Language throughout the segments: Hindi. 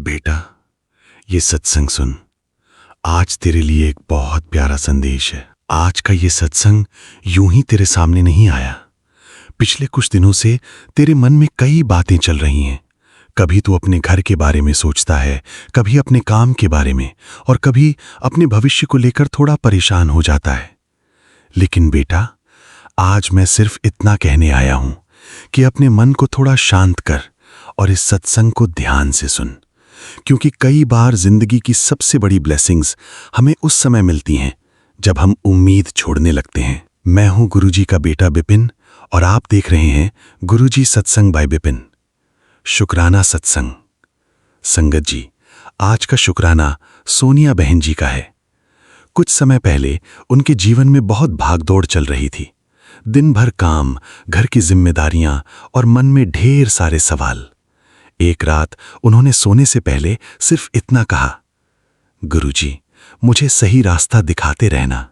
बेटा, ये सत्संग सुन। आज तेरे लिए एक बहुत प्यारा संदेश है। आज का ये सत्संग यूं ही तेरे सामने नहीं आया। पिछले कुछ दिनों से तेरे मन में कई बातें चल रही हैं। कभी तू अपने घर के बारे में सोचता है, कभी अपने काम के बारे में, और कभी अपने भविष्य को लेकर थोड़ा परेशान हो जाता है। लेकिन बेटा, आज मैं सिर्फ इतना कहने आया हूं कि अपने मन को थोड़ा शांत कर और इस सत्संग को ध्यान से सुन। क्योंकि कई बार जिंदगी की सबसे बड़ी ब्लेसिंग्स हमें उस समय मिलती हैं जब हम उम्मीद छोड़ने लगते हैं। मैं हूं गुरुजी का बेटा बिपिन और आप देख रहे हैं गुरुजी सत्संग बाय बिपिन। शुक्राना सत्संग। संगत जी, आज का शुक्राना सोनिया बहन जी का है। कुछ समय पहले उनके जीवन में बहुत भागदौड़ चल रही थी। दिन भर काम, घर की जिम्मेदारियां और मन में ढेर सारे सवाल। एक रात उन्होंने सोने से पहले सिर्फ इतना कहा, गुरुजी, मुझे सही रास्ता दिखाते रहना।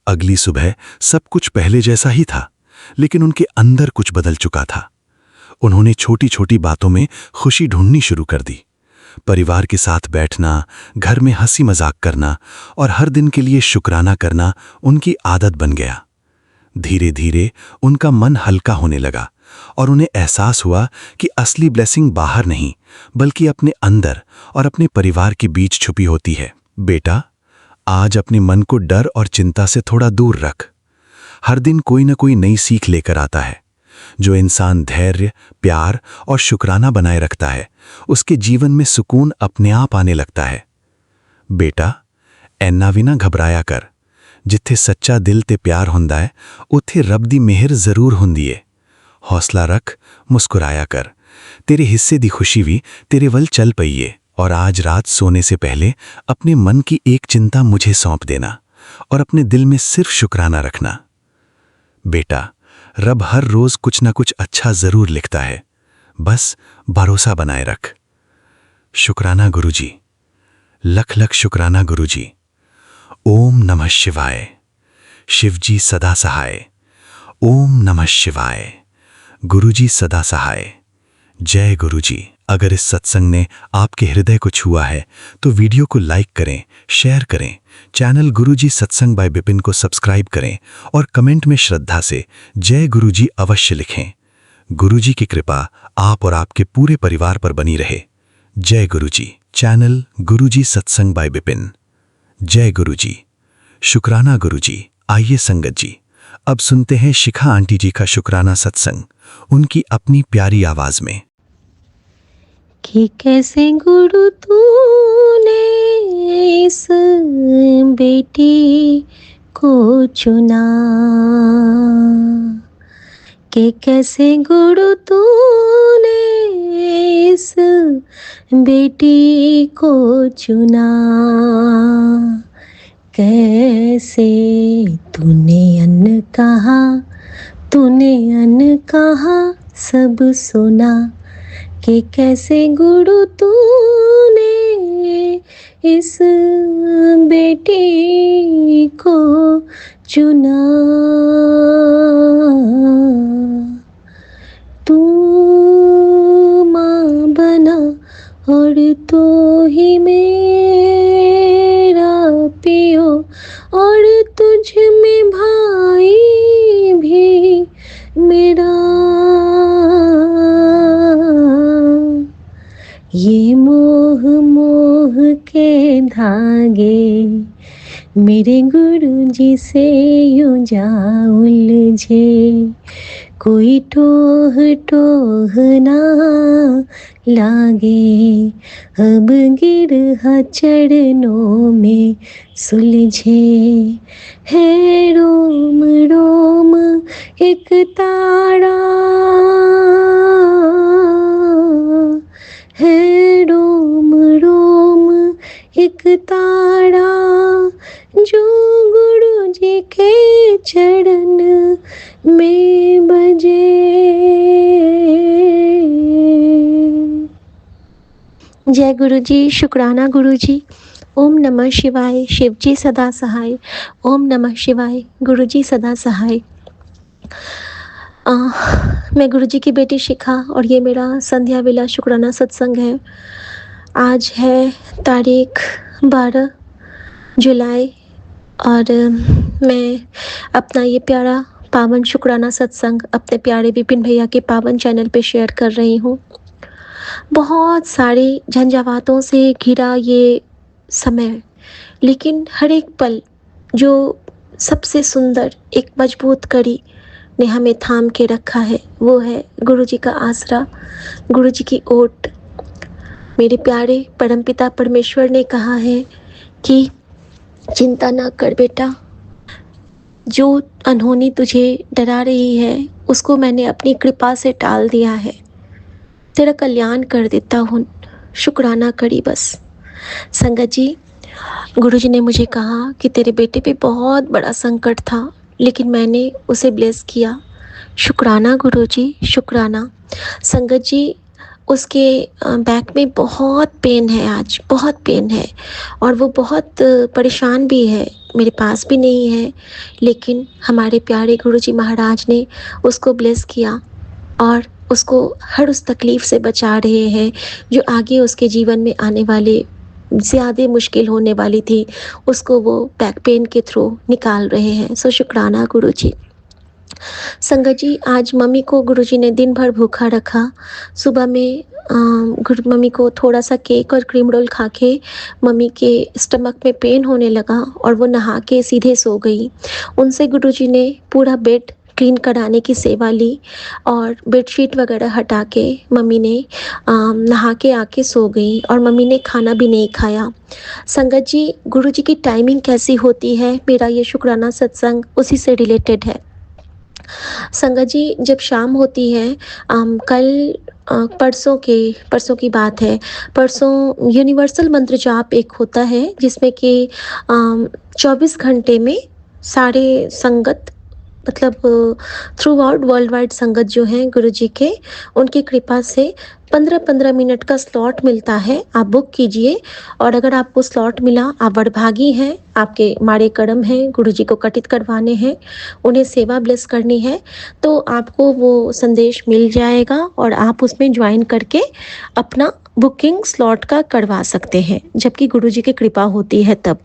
अगली सुबह सब कुछ पहले जैसा ही था, लेकिन उनके अंदर कुछ बदल चुका था। उन्होंने छोटी छोटी बातों में खुशी ढूंढनी शुरू कर दी। परिवार के साथ बैठना, घर में हंसी मजाक करना और हर दिन के लिए शुक्राना करना उनकी आदत बन गया। धीरे धीरे उनका मन हल्का होने लगा और उन्हें एहसास हुआ कि असली ब्लेसिंग बाहर नहीं, बल्कि अपने अंदर और अपने परिवार के बीच छुपी होती है। बेटा, आज अपने मन को डर और चिंता से थोड़ा दूर रख। हर दिन कोई ना कोई नई सीख लेकर आता है। जो इंसान धैर्य, प्यार और शुक्राना बनाए रखता है, उसके जीवन में सुकून अपने आप आने लगता है। बेटा, ऐना भी ना घबराया कर। जिथे सच्चा दिल ते प्यार हुंदा है, उथे रब दी मेहर जरूर हुंदी है। हौसला रख, मुस्कुराया कर। तेरे हिस्से दी खुशी भी तेरे वल चल पई है। और आज रात सोने से पहले अपने मन की एक चिंता मुझे सौंप देना और अपने दिल में सिर्फ शुक्राना रखना। बेटा, रब हर रोज कुछ ना कुछ अच्छा जरूर लिखता है, बस भरोसा बनाए रख। शुक्राना गुरुजी, लख लख शुक्राना गुरुजी। ओम नमः शिवाय। शिवजी सदा सहाय। ओम नमः शिवाय। गुरुजी सदा सहाय। जय गुरुजी। अगर इस सत्संग ने आपके हृदय को छुआ है तो वीडियो को लाइक करें, शेयर करें, चैनल गुरुजी सत्संग बाय बिपिन को सब्सक्राइब करें और कमेंट में श्रद्धा से जय गुरुजी अवश्य लिखें। गुरुजी की कृपा आप और आपके पूरे परिवार पर बनी रहे। जय गुरुजी। चैनल गुरुजी सत्संग बाय बिपिन। जय गुरुजी। शुक्राना गुरुजी। आइए संगत जी, अब सुनते हैं शिखा आंटी जी का शुक्राना सत्संग, उनकी अपनी प्यारी आवाज में। कि कैसे गुरु तूने इस बेटी को चुना, कि कैसे गुरु तूने इस बेटी को चुना, कैसे तूने अन्न कहा, तूने अन्न कहा सब सुना, कि कैसे गुरु तूने इस बेटी को चुना। तू माँ बना और तो ही मेरा पियो, और तुझ में भाई भी मेरा। ये मोह मोह के धागे मेरे गुरुजी से यूं जा उलझे, कोई टोह टोह ना लागे, अब गिरहा चरणों में सुलझे। है रोम रोम एक तारा, है रोम रोम एक तारा, जो गुरु जी के चरण में बजे। जय गुरु जी। शुक्राना गुरु जी। ओम नमः शिवाय। शिवजी सदा सहाय। ओम नमः शिवाय। गुरु जी सदा सहाय। मैं गुरुजी की बेटी शिखा और ये मेरा संध्या वेला शुक्राना सत्संग है। आज है तारीख 12 जुलाई और मैं अपना ये प्यारा पावन शुक्राना सत्संग अपने प्यारे विपिन भैया के पावन चैनल पे शेयर कर रही हूँ। बहुत सारी झंझावातों से घिरा ये समय, लेकिन हर एक पल जो सबसे सुंदर एक मजबूत कड़ी ने हमें थाम के रखा है वो है गुरु जी का आसरा, गुरु जी की ओट। मेरे प्यारे परमपिता परमेश्वर ने कहा है कि चिंता ना कर बेटा, जो अनहोनी तुझे डरा रही है उसको मैंने अपनी कृपा से टाल दिया है, तेरा कल्याण कर देता हूँ, शुक्राना करी बस। संगत जी, गुरुजी ने मुझे कहा कि तेरे बेटे पे बहुत बड़ा संकट था, लेकिन मैंने उसे ब्लेस किया। शुक्राना गुरुजी, शुक्राना। संगत जी, उसके बैक में बहुत पेन है, आज बहुत पेन है और वो बहुत परेशान भी है, मेरे पास भी नहीं है, लेकिन हमारे प्यारे गुरुजी महाराज ने उसको ब्लेस किया और उसको हर उस तकलीफ़ से बचा रहे हैं जो आगे उसके जीवन में आने वाले ज़्यादा मुश्किल होने वाली थी, उसको वो बैक पेन के थ्रू निकाल रहे हैं। सो शुक्राना गुरुजी। संगत जी, आज मम्मी को गुरुजी ने दिन भर भूखा रखा। सुबह में मम्मी को थोड़ा सा केक और क्रीम रोल खा के मम्मी के स्टमक में पेन होने लगा और वो नहा के सीधे सो गई। उनसे गुरुजी ने पूरा बेड क्लीन कराने की सेवा ली और बेडशीट वगैरह हटा के मम्मी ने नहा के आके सो गई और मम्मी ने खाना भी नहीं खाया। संगत जी, गुरुजी की टाइमिंग कैसी होती है, मेरा ये शुक्राना सत्संग उसी से रिलेटेड है। संगत जी, जब शाम होती है, कल परसों की बात है, परसों यूनिवर्सल मंत्र जाप एक होता है जिसमें कि 24 घंटे में सारे संगत, मतलब थ्रू आउट वर्ल्ड वाइड संगत जो हैं गुरुजी के, उनकी कृपा से 15-15 मिनट का स्लॉट मिलता है। आप बुक कीजिए और अगर आपको स्लॉट मिला, आप वडभागी हैं, आपके माड़े कर्म हैं, गुरुजी को कटित करवाने हैं, उन्हें सेवा ब्लेस करनी है, तो आपको वो संदेश मिल जाएगा और आप उसमें ज्वाइन करके अपना बुकिंग स्लॉट का करवा सकते हैं, जबकि गुरुजी की कृपा होती है तब।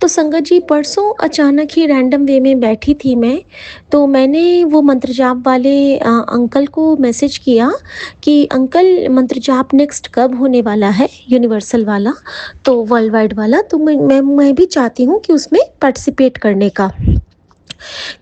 तो संगत जी, परसों अचानक ही रैंडम वे में बैठी थी मैं, तो मैंने वो मंत्र जाप वाले अंकल को मैसेज किया कि अंकल, मंत्र जाप नेक्स्ट कब होने वाला है, यूनिवर्सल वाला, तो वर्ल्ड वाइड वाला, तो मैं भी चाहती हूँ कि उसमें पार्टिसिपेट करने का,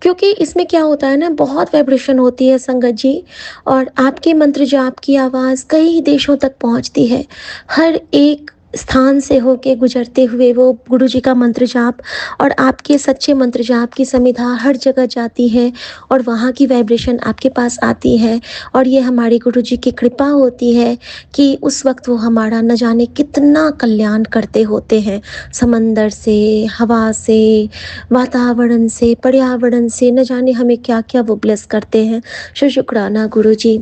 क्योंकि इसमें क्या होता है ना, बहुत वाइब्रेशन होती है संगत जी, और आपके मंत्र जाप की आवाज़ कई देशों तक पहुँचती है। हर एक स्थान से होके गुजरते हुए वो गुरुजी का मंत्र जाप और आपके सच्चे मंत्र जाप की समिधा हर जगह जाती है और वहाँ की वाइब्रेशन आपके पास आती है, और ये हमारे गुरुजी की कृपा होती है कि उस वक्त वो हमारा न जाने कितना कल्याण करते होते हैं। समंदर से, हवा से, वातावरण से, पर्यावरण से, न जाने हमें क्या क्या वो ब्लेस करते हैं। शुक्राना गुरुजी।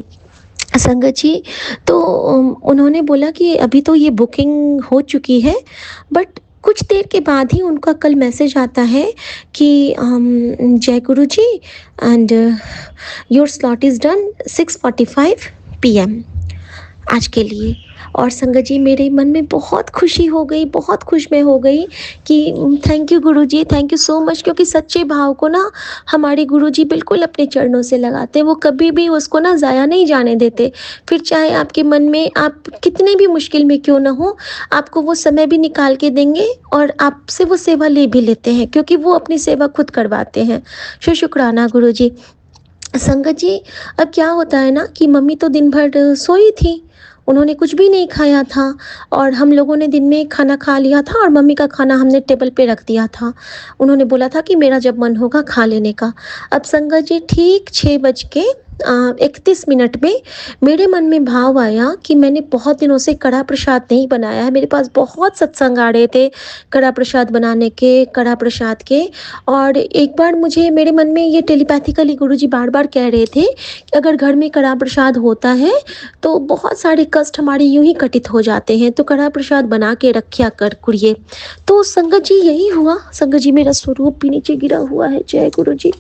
संगत जी, तो उन्होंने बोला कि अभी तो ये बुकिंग हो चुकी है, बट कुछ देर के बाद ही उनका कल मैसेज आता है कि जय Guru ji, and your slot is done 6:45 PM आज के लिए। और संगत जी, मेरे मन में बहुत खुशी हो गई, बहुत खुश मैं हो गई कि thank you Guruji, thank you so much, क्योंकि सच्चे भाव को ना हमारे गुरुजी बिल्कुल अपने चरणों से लगाते हैं, वो कभी भी उसको ना ज़ाया नहीं जाने देते। फिर चाहे आपके मन में आप कितने भी मुश्किल में क्यों ना हो, आपको वो समय भी निकाल के देंगे और आपसे वो सेवा ले भी लेते हैं, क्योंकि वो अपनी सेवा खुद करवाते हैं। शुक्राना गुरुजी। संगत जी, अब क्या होता है ना कि मम्मी तो दिन भर सोई थी, उन्होंने कुछ भी नहीं खाया था और हम लोगों ने दिन में खाना खा लिया था और मम्मी का खाना हमने टेबल पे रख दिया था। उन्होंने बोला था कि मेरा जब मन होगा खा लेने का। अब संगत जी, ठीक 6:31 में मेरे मन में भाव आया कि मैंने बहुत दिनों से कड़ा प्रसाद नहीं बनाया है। मेरे पास बहुत सत्संग आ रहे थे कड़ा प्रसाद बनाने के, कड़ा प्रसाद के, और एक बार मुझे मेरे मन में ये टेलीपैथिकली गुरुजी बार बार कह रहे थे कि अगर घर में कड़ा प्रसाद होता है तो बहुत सारे कष्ट हमारे यूं ही कटित हो जाते हैं, तो कड़ा प्रसाद बना के रखिया कर कुड़िए। तो संगत जी, यही हुआ। संगत जी, मेरा स्वरूप भी नीचे गिरा हुआ है। जय गुरु जी,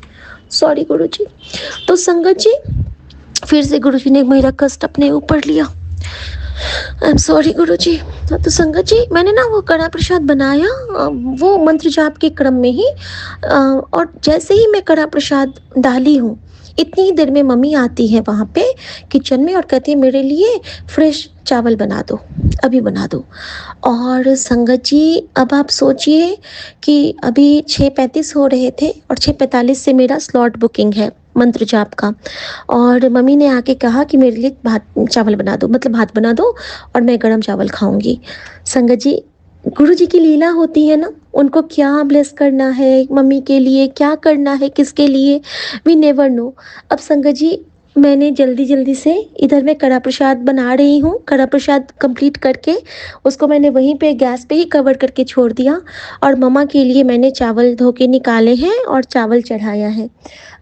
सॉरी गुरु जी। तो संगत जी, फिर से गुरु जी ने मेरा कष्ट अपने ऊपर लिया आई एम सॉरी गुरुजी। तो संगत जी, मैंने ना वो कड़ा प्रसाद बनाया वो मंत्र जाप के क्रम में ही, और जैसे ही मैं कड़ा प्रसाद डाली हूँ, इतनी ही देर में मम्मी आती है वहाँ पे किचन में और कहती है मेरे लिए फ्रेश चावल बना दो, अभी बना दो। और संगत जी, अब आप सोचिए कि अभी 6:35 हो रहे थे और 6:45 से मेरा स्लॉट बुकिंग है मंत्र जाप का। और मम्मी ने आके कहा कि मेरे लिए भात चावल बना दो, मतलब भात बना दो और मैं गरम चावल खाऊंगी। संगत जी, गुरु जी की लीला होती है ना, उनको क्या ब्लेस करना है, मम्मी के लिए क्या करना है, किसके लिए, वी नेवर नो। अब संगत जी, मैंने जल्दी जल्दी से इधर मैं कड़ा प्रसाद बना रही हूँ, कड़ा प्रसाद कंप्लीट करके उसको मैंने वहीं पे गैस पे ही कवर करके छोड़ दिया और मम्मा के लिए मैंने चावल धो के निकाले हैं और चावल चढ़ाया है।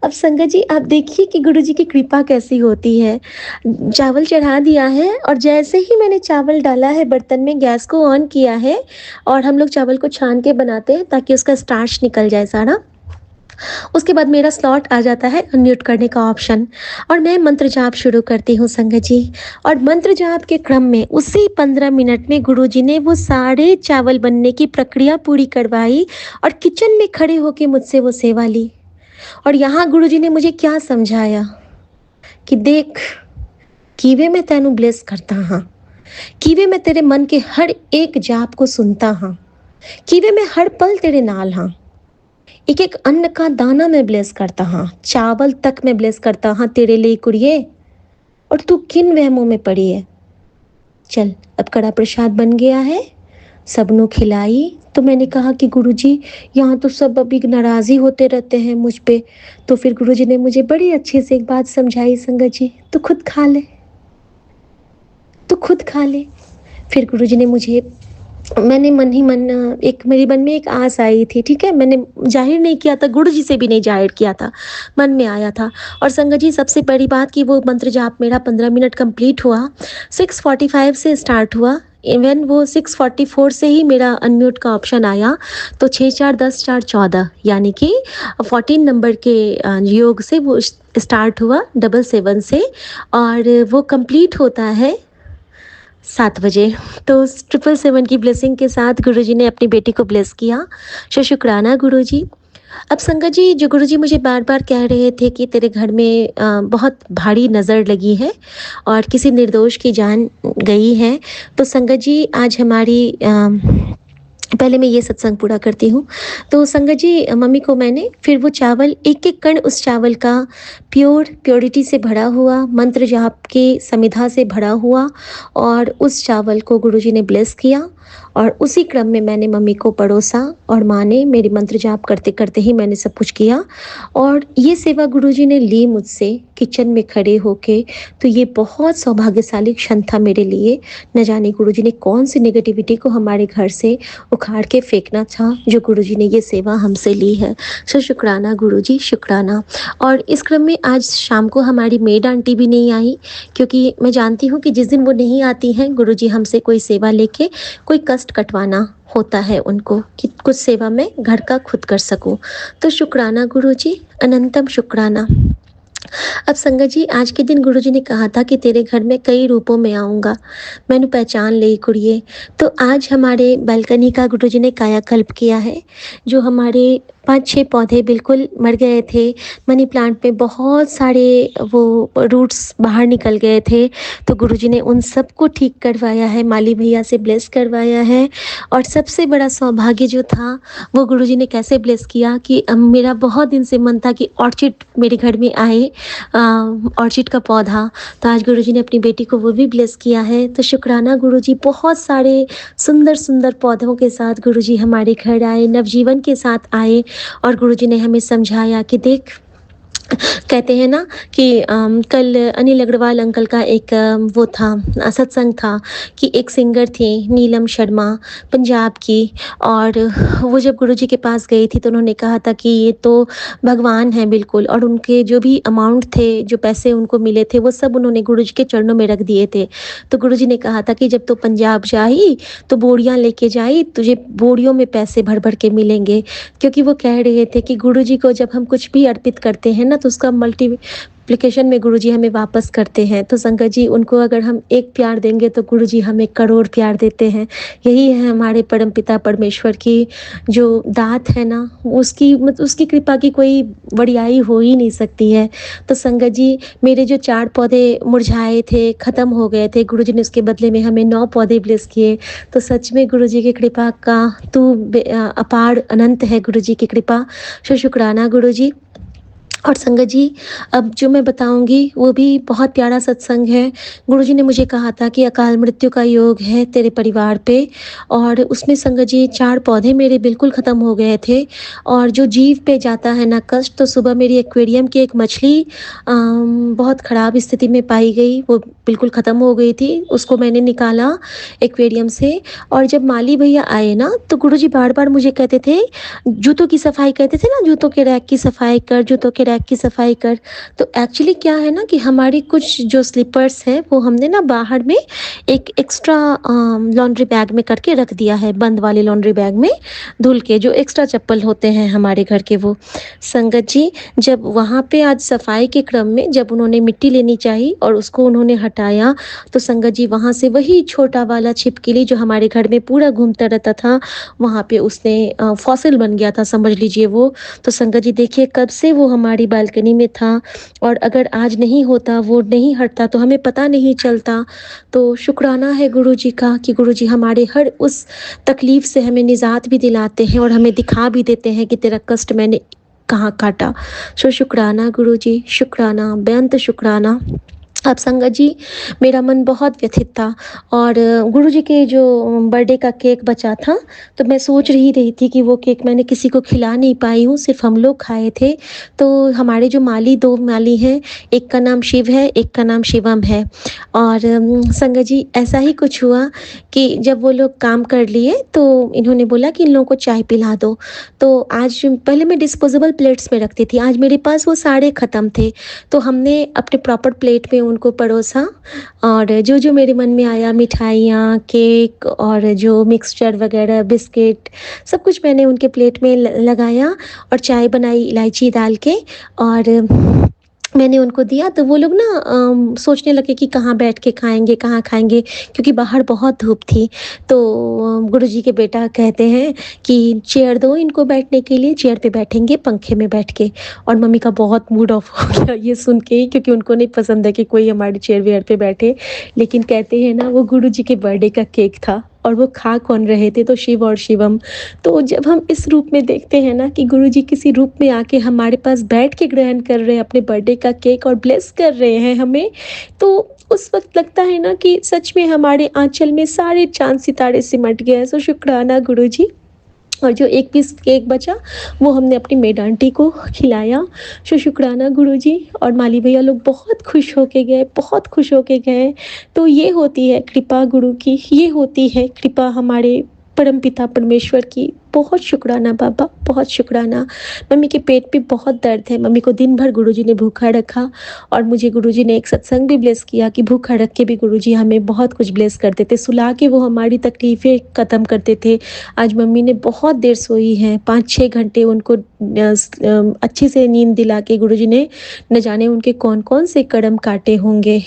अब संगत जी, आप देखिए कि गुरु जी की कृपा कैसी होती है। चावल चढ़ा दिया है और जैसे ही मैंने चावल डाला है बर्तन में, गैस को ऑन किया है, और हम लोग चावल को छान के बनाते हैं ताकि उसका स्टार्च निकल जाए सारा। उसके बाद मेरा स्लॉट आ जाता है अनम्यूट करने का ऑप्शन और मैं मंत्र जाप शुरू करती हूँ संगत जी। और मंत्र जाप के क्रम में उसी 15 मिनट में गुरुजी ने वो सारे चावल बनने की प्रक्रिया पूरी करवाई और किचन में खड़े होके मुझसे वो सेवा ली। और यहाँ गुरुजी ने मुझे क्या समझाया कि देख, किवे मैं तेनू ब्लेस करता हाँ, किवे मैं तेरे मन के हर एक जाप को सुनता हाँ, किवे मैं हर पल तेरे नाल हाँ, एक एक अन्न का दाना मैं ब्लेस करता हाँ, चावल तक मैं ब्लेस करता हाँ तेरे लिए कुड़िए। और तू किन वहमों में पड़ी है। चल, अब कड़ा प्रसाद बन गया है, सबनों खिलाई। तो मैंने कहा कि गुरुजी, यहाँ तो सब अभी नाराज़ी होते रहते हैं मुझ पे। तो फिर गुरुजी ने मुझे बड़ी अच्छे से एक बात समझाई, संगत जी तू खुद खा ले, तू खुद खा ले। फिर गुरुजी ने मुझे, मैंने मन ही मन, एक मेरे मन में एक आस आई थी, ठीक है, मैंने जाहिर नहीं किया था, गुरु जी से भी नहीं जाहिर किया था, मन में आया था। और संगत जी, सबसे बड़ी बात कि वो मंत्र जाप मेरा 15 मिनट कंप्लीट हुआ, 6:45 से स्टार्ट हुआ। इवन वो 6:44 से ही मेरा अनम्यूट का ऑप्शन आया। तो 6 4 10 4 14 यानी कि 14 नंबर के योग से वो स्टार्ट हुआ 777 से, और वो कंप्लीट होता है 7 बजे। तो 777 की ब्लेसिंग के साथ गुरुजी ने अपनी बेटी को ब्लेस किया। शुक्राना गुरुजी। अब संगत जी, जो गुरुजी मुझे बार बार कह रहे थे कि तेरे घर में बहुत भारी नज़र लगी है और किसी निर्दोष की जान गई है, तो संगत जी आज हमारी पहले मैं ये सत्संग पूरा करती हूँ। तो संगत जी, मम्मी को मैंने फिर वो चावल, एक एक कण उस चावल का प्योरिटी से भरा हुआ, मंत्र जाप के समिधा से भरा हुआ, और उस चावल को गुरुजी ने ब्लेस किया। और उसी क्रम में मैंने मम्मी को परोसा और माँ ने मेरी मंत्र जाप करते करते ही मैंने सब कुछ किया। और ये सेवा गुरुजी ने ली मुझसे किचन में खड़े होके। तो ये बहुत सौभाग्यशाली क्षण था मेरे लिए। न जाने गुरुजी ने कौन सी नेगेटिविटी को हमारे घर से उखाड़ के फेंकना था, जो गुरुजी ने ये सेवा हमसे ली है। सो शुक्राना गुरुजी, शुक्राना। और इस क्रम में आज शाम को हमारी मेड आंटी भी नहीं आई, क्योंकि मैं जानती हूँ कि जिस दिन वो नहीं आती हैं, गुरुजी हमसे कोई सेवा लेके कोई कष्ट कटवाना होता है उनको, कि कुछ सेवा मैं घर का खुद कर सकूं। तो शुक्राना गुरुजी, अनंतम शुक्राना। अब संगत जी, आज के दिन गुरुजी ने कहा था कि तेरे घर में कई रूपों में आऊँगा, मैंने पहचान ली कुड़िए। तो आज हमारे बालकनी का गुरुजी ने कायाकल्प किया है। जो हमारे 5-6 पौधे बिल्कुल मर गए थे, मनी प्लांट में बहुत सारे वो रूट्स बाहर निकल गए थे, तो गुरुजी ने उन सबको ठीक करवाया है, माली भैया से ब्लेस करवाया है। और सबसे बड़ा सौभाग्य जो था वो गुरुजी ने कैसे ब्लेस किया कि मेरा बहुत दिन से मन था कि ऑर्चिड मेरे घर में आए, ऑर्चिड का पौधा। तो आज गुरुजी ने अपनी बेटी को वो भी ब्लेस किया है। तो शुक्राना गुरुजी, बहुत सारे सुंदर सुंदर पौधों के साथ गुरुजी हमारे घर आए, नवजीवन के साथ आए, और गुरुजी ने हमें समझाया कि देख, कहते हैं ना कि कल अनिल अग्रवाल अंकल का एक वो था, सत्संग था कि एक सिंगर थी नीलम शर्मा, पंजाब की, और वो जब गुरुजी के पास गई थी तो उन्होंने कहा था कि ये तो भगवान हैं बिल्कुल, और उनके जो भी अमाउंट थे, जो पैसे उनको मिले थे, वो सब उन्होंने गुरुजी के चरणों में रख दिए थे। तो गुरुजी ने कहा था कि जब तो पंजाब जाई तो बोरियां लेके जाई, तुझे बोरियों में पैसे भर भर के मिलेंगे। क्योंकि वो कह रहे थे कि गुरुजी को जब हम कुछ भी अर्पित करते हैं ना, तो उसका एप्लीकेशन में गुरुजी हमें वापस करते हैं। तो संगत जी उनको अगर हम एक प्यार देंगे तो गुरुजी हमें करोड़ प्यार देते हैं। यही है हमारे परमपिता परमेश्वर की जो दात है ना, उसकी कृपा की कोई वडियाई हो ही नहीं सकती है। तो संगत जी मेरे जो 4 पौधे मुरझाए थे, ख़त्म हो गए थे, गुरुजी ने उसके बदले में हमें 9 पौधे ब्लेस किए। तो सच में गुरुजी की कृपा का अपार अनंत है गुरुजी की कृपा। शुक्राना गुरुजी। और संगत जी अब जो मैं बताऊँगी वो भी बहुत प्यारा सत्संग है। गुरुजी ने मुझे कहा था कि अकाल मृत्यु का योग है तेरे परिवार पे, और उसमें संगत जी 4 पौधे मेरे बिल्कुल ख़त्म हो गए थे। और जो जीव पे जाता है ना कष्ट, तो सुबह मेरी एक्वेरियम की एक मछली बहुत ख़राब स्थिति में पाई गई, वो बिल्कुल ख़त्म हो गई थी। उसको मैंने निकाला एक्वेरियम से, और जब माली भैया आए ना तो गुरुजी बार-बार मुझे कहते थे, जूतों की सफाई कहते थे ना, जूतों के रैक की सफाई कर, जूतों के रैक की सफाई कर। तो एक्चुअली क्या है ना कि हमारी कुछ जो स्लीपर्स हैं वो हमने ना बाहर में एक एक्स्ट्रा लॉन्ड्री बैग में करके रख दिया है, बंद वाले लॉन्ड्री बैग में धुल के, जो एक्स्ट्रा चप्पल होते हैं हमारे घर के वो। संगत जी जब वहाँ पे आज सफाई के क्रम में जब उन्होंने मिट्टी लेनी चाहिए और उसको उन्होंने हटाया, तो संगत जी वहाँ से वही छोटा वाला छिपकली जो हमारे घर में पूरा घूमता रहता था, वहाँ पे उसने फॉसिल बन गया था समझ लीजिए वो। तो संगत जी देखिए कब से वो हमारी बालकनी में था, और अगर आज नहीं होता, वो नहीं हटता, तो हमें पता नहीं चलता। तो शुक्राना है गुरुजी का कि गुरुजी हमारे हर उस तकलीफ़ से हमें निजात भी दिलाते हैं और हमें दिखा भी देते हैं कि तेरा कष्ट मैंने कहाँ काटा। शुक्राना गुरुजी, शुक्राना, बेअंत शुक्राना। अब संगत जी मेरा मन बहुत व्यथित था, और गुरुजी के जो बर्थडे का केक बचा था, तो मैं सोच रही थी कि वो केक मैंने किसी को खिला नहीं पाई हूँ, सिर्फ हम लोग खाए थे। तो हमारे जो माली 2 माली हैं, एक का नाम शिव है, एक का नाम शिवम है। और संगत जी ऐसा ही कुछ हुआ कि जब वो लोग काम कर लिए तो इन्होंने बोला कि इन लोगों को चाय पिला दो। तो आज पहले मैं डिस्पोजेबल प्लेट्स में रखती थी, आज मेरे पास वो सारे ख़त्म थे, तो हमने अपने प्रॉपर प्लेट में उनको परोसा, और जो मेरे मन में आया, मिठाइयाँ, केक और जो मिक्सचर वगैरह, बिस्किट, सब कुछ मैंने उनके प्लेट में लगाया, और चाय बनाई इलायची डाल के, और मैंने उनको दिया। तो वो लोग ना सोचने लगे कि कहाँ बैठ के खाएँगे, कहाँ खाएँगे, क्योंकि बाहर बहुत धूप थी। तो गुरुजी के बेटा कहते हैं कि चेयर दो इनको बैठने के लिए, चेयर पे बैठेंगे पंखे में बैठ के। और मम्मी का बहुत मूड ऑफ हो गया ये सुन के ही, क्योंकि उनको नहीं पसंद है कि कोई हमारी चेयर वेयर पे बैठे। लेकिन कहते हैं ना वो गुरुजी के बर्थडे का केक था, और वो खा कौन रहे थे, तो शिव और शिवम। तो जब हम इस रूप में देखते हैं ना कि गुरुजी किसी रूप में आके हमारे पास बैठ के ग्रहण कर रहे हैं अपने बर्थडे का केक और ब्लेस कर रहे हैं हमें, तो उस वक़्त लगता है ना कि सच में हमारे आँचल में सारे चाँद सितारे सिमट गए हैं। सो शुक्राना गुरुजी। और जो 1 पीस केक बचा वो हमने अपनी मेड आंटी को खिलाया। शुक्राना गुरुजी। और माली भैया लोग बहुत खुश होके गए, बहुत खुश होके गए। तो ये होती है कृपा गुरु की, ये होती है कृपा हमारे परमपिता परमेश्वर की। बहुत शुक्राना बाबा, बहुत शुक्राना। मम्मी के पेट पे बहुत दर्द है, मम्मी को दिन भर गुरुजी ने भूखा रखा, और मुझे गुरुजी ने एक सत्संग भी ब्लेस किया कि भूखा रख के भी गुरुजी हमें बहुत कुछ ब्लेस करते थे, सुला के वो हमारी तकलीफ़ें ख़त्म करते थे। आज मम्मी ने बहुत देर सोई हैं, 5-6 घंटे उनको अच्छे से नींद दिला के गुरुजी ने न जाने उनके कौन-कौन से कर्म काटे होंगे।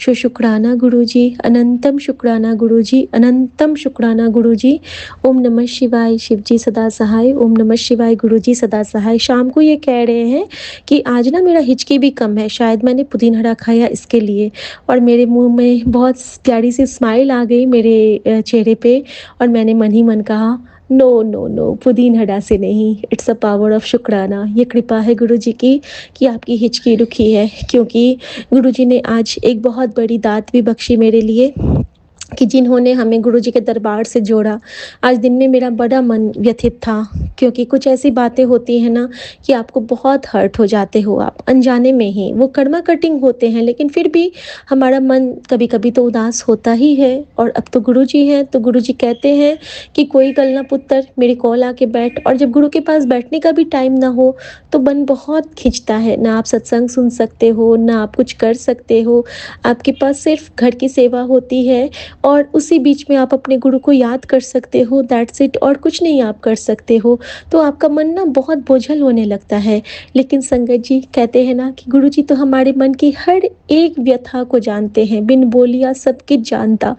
शुक्राना गुरुजी, अनंतम शुक्राना गुरुजी, अनंतम शुक्राना गुरुजी। ओम नमः शिवाय, शिवजी सदा सहाय। ओम नमः शिवाय, गुरुजी सदा सहाय। शाम को ये कह रहे हैं कि आज ना मेरा हिचकी भी कम है, शायद मैंने पुदीन हरा खाया इसके लिए, और मेरे मुँह में बहुत प्यारी सी स्माइल आ गई मेरे चेहरे पे, और मैंने मन ही मन कहा नो, नो, नो, पुदीन हरा से नहीं, इट्स अ पावर ऑफ शुक्राना। ये कृपा है गुरुजी की कि आपकी हिचकी रुकी है, क्योंकि गुरुजी ने आज एक बहुत बड़ी दात भी बख्शी मेरे लिए कि जिन्होंने हमें गुरुजी के दरबार से जोड़ा। आज दिन में मेरा बड़ा मन व्यथित था, क्योंकि कुछ ऐसी बातें होती हैं ना कि आपको बहुत हर्ट हो जाते हो आप अनजाने में ही, वो कर्मा कटिंग होते हैं, लेकिन फिर भी हमारा मन कभी-कभी तो उदास होता ही है। और अब तो गुरुजी हैं, तो गुरुजी कहते हैं कि कोई गल ना पुत्र, मेरे कॉल आके बैठ। और जब गुरु के पास बैठने का भी टाइम ना हो तो मन बहुत खिंचता है, ना आप सत्संग सुन सकते हो, ना आप कुछ कर सकते हो, आपके पास सिर्फ घर की सेवा होती है, और उसी बीच में आप अपने गुरु को याद कर सकते हो, दैट्स इट, और कुछ नहीं आप कर सकते हो। तो आपका मन ना बहुत बोझल होने लगता है। लेकिन संगत जी, कहते हैं ना कि गुरुजी तो हमारे मन की हर एक व्यथा को जानते हैं, बिन बोलिया सब कुछ जानता।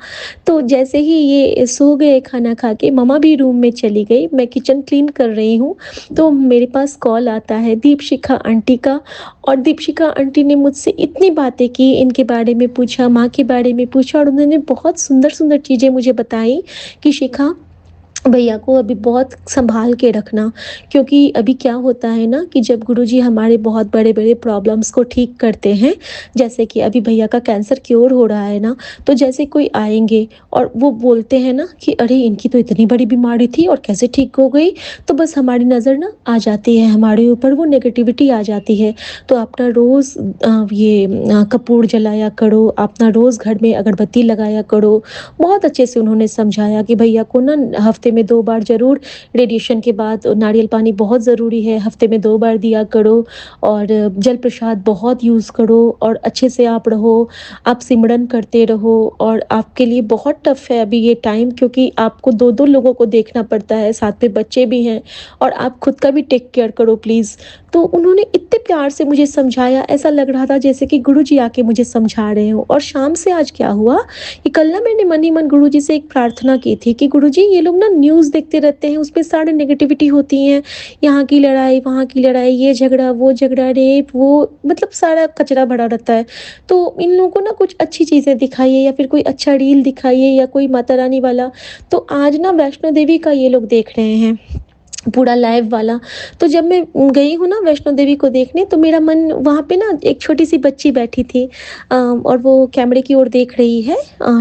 तो जैसे ही ये सो गए खाना खा के, मम्मा भी रूम में चली गई, मैं किचन क्लीन कर रही हूँ, तो मेरे पास कॉल आता है दीपशिखा आंटी का। और दीपशिखा आंटी ने मुझसे इतनी बातें की, इनके बारे में पूछा, माँ के बारे में पूछा, और उन्होंने बहुत सुंदर-सुंदर चीज़ें मुझे बताई कि शिखा, भैया को अभी बहुत सँभाल के रखना, क्योंकि अभी क्या होता है ना कि जब गुरुजी हमारे बहुत बड़े-बड़े प्रॉब्लम्स को ठीक करते हैं, जैसे कि अभी भैया का कैंसर क्योर हो रहा है ना, तो जैसे कोई आएँगे और वो बोलते हैं ना कि अरे! इनकी तो इतनी बड़ी बीमारी थी और कैसे ठीक हो गई? तो बस हमारी नज़र ना आ जाती है हमारे ऊपर, वो नेगेटिविटी आ जाती है। तो अपना रोज़ कपूर जलाया करो, अपना रोज़ घर में अगरबत्ती लगाया करो। बहुत अच्छे से उन्होंने समझाया कि भैया को ना हफ्ते में 2 बार ज़रूर रेडिएशन के बाद नारियल पानी बहुत ज़रूरी है, हफ्ते में 2 बार दिया करो, और जल प्रसाद बहुत यूज़ करो, और अच्छे से आप रहो, आप सिमरन करते रहो। और आपके लिए बहुत टफ़ है अभी ये टाइम, क्योंकि आपको 2-2 लोगों को देखना पड़ता है, साथ में बच्चे भी हैं, और आप खुद का भी टेक केयर करो प्लीज़। तो उन्होंने इतने प्यार से मुझे समझाया, ऐसा लग रहा था जैसे कि गुरुजी आके मुझे समझा रहे हों। और शाम से आज क्या हुआ कि कल ना मैंने मन ही मन गुरुजी से एक प्रार्थना की थी कि गुरुजी, ये लोग ना न्यूज़ देखते रहते हैं, उसपे सारे नेगेटिविटी होती हैं, यहाँ की लड़ाई, वहाँ की लड़ाई, ये झगड़ा, वो झगड़ा, रेप, वो मतलब सारा कचरा भरा रहता है। तो इन लोगों को ना कुछ अच्छी चीज़ें दिखाइए, या फिर कोई अच्छा रील दिखाइए, या कोई माता रानी वाला। तो आज ना वैष्णो देवी का ये लोग देख रहे हैं, पूरा लाइव वाला। तो जब मैं गई हूँ ना वैष्णो देवी को देखने, तो मेरा मन वहाँ पे ना, एक छोटी-सी बच्ची बैठी थी, और वो कैमरे की ओर देख रही है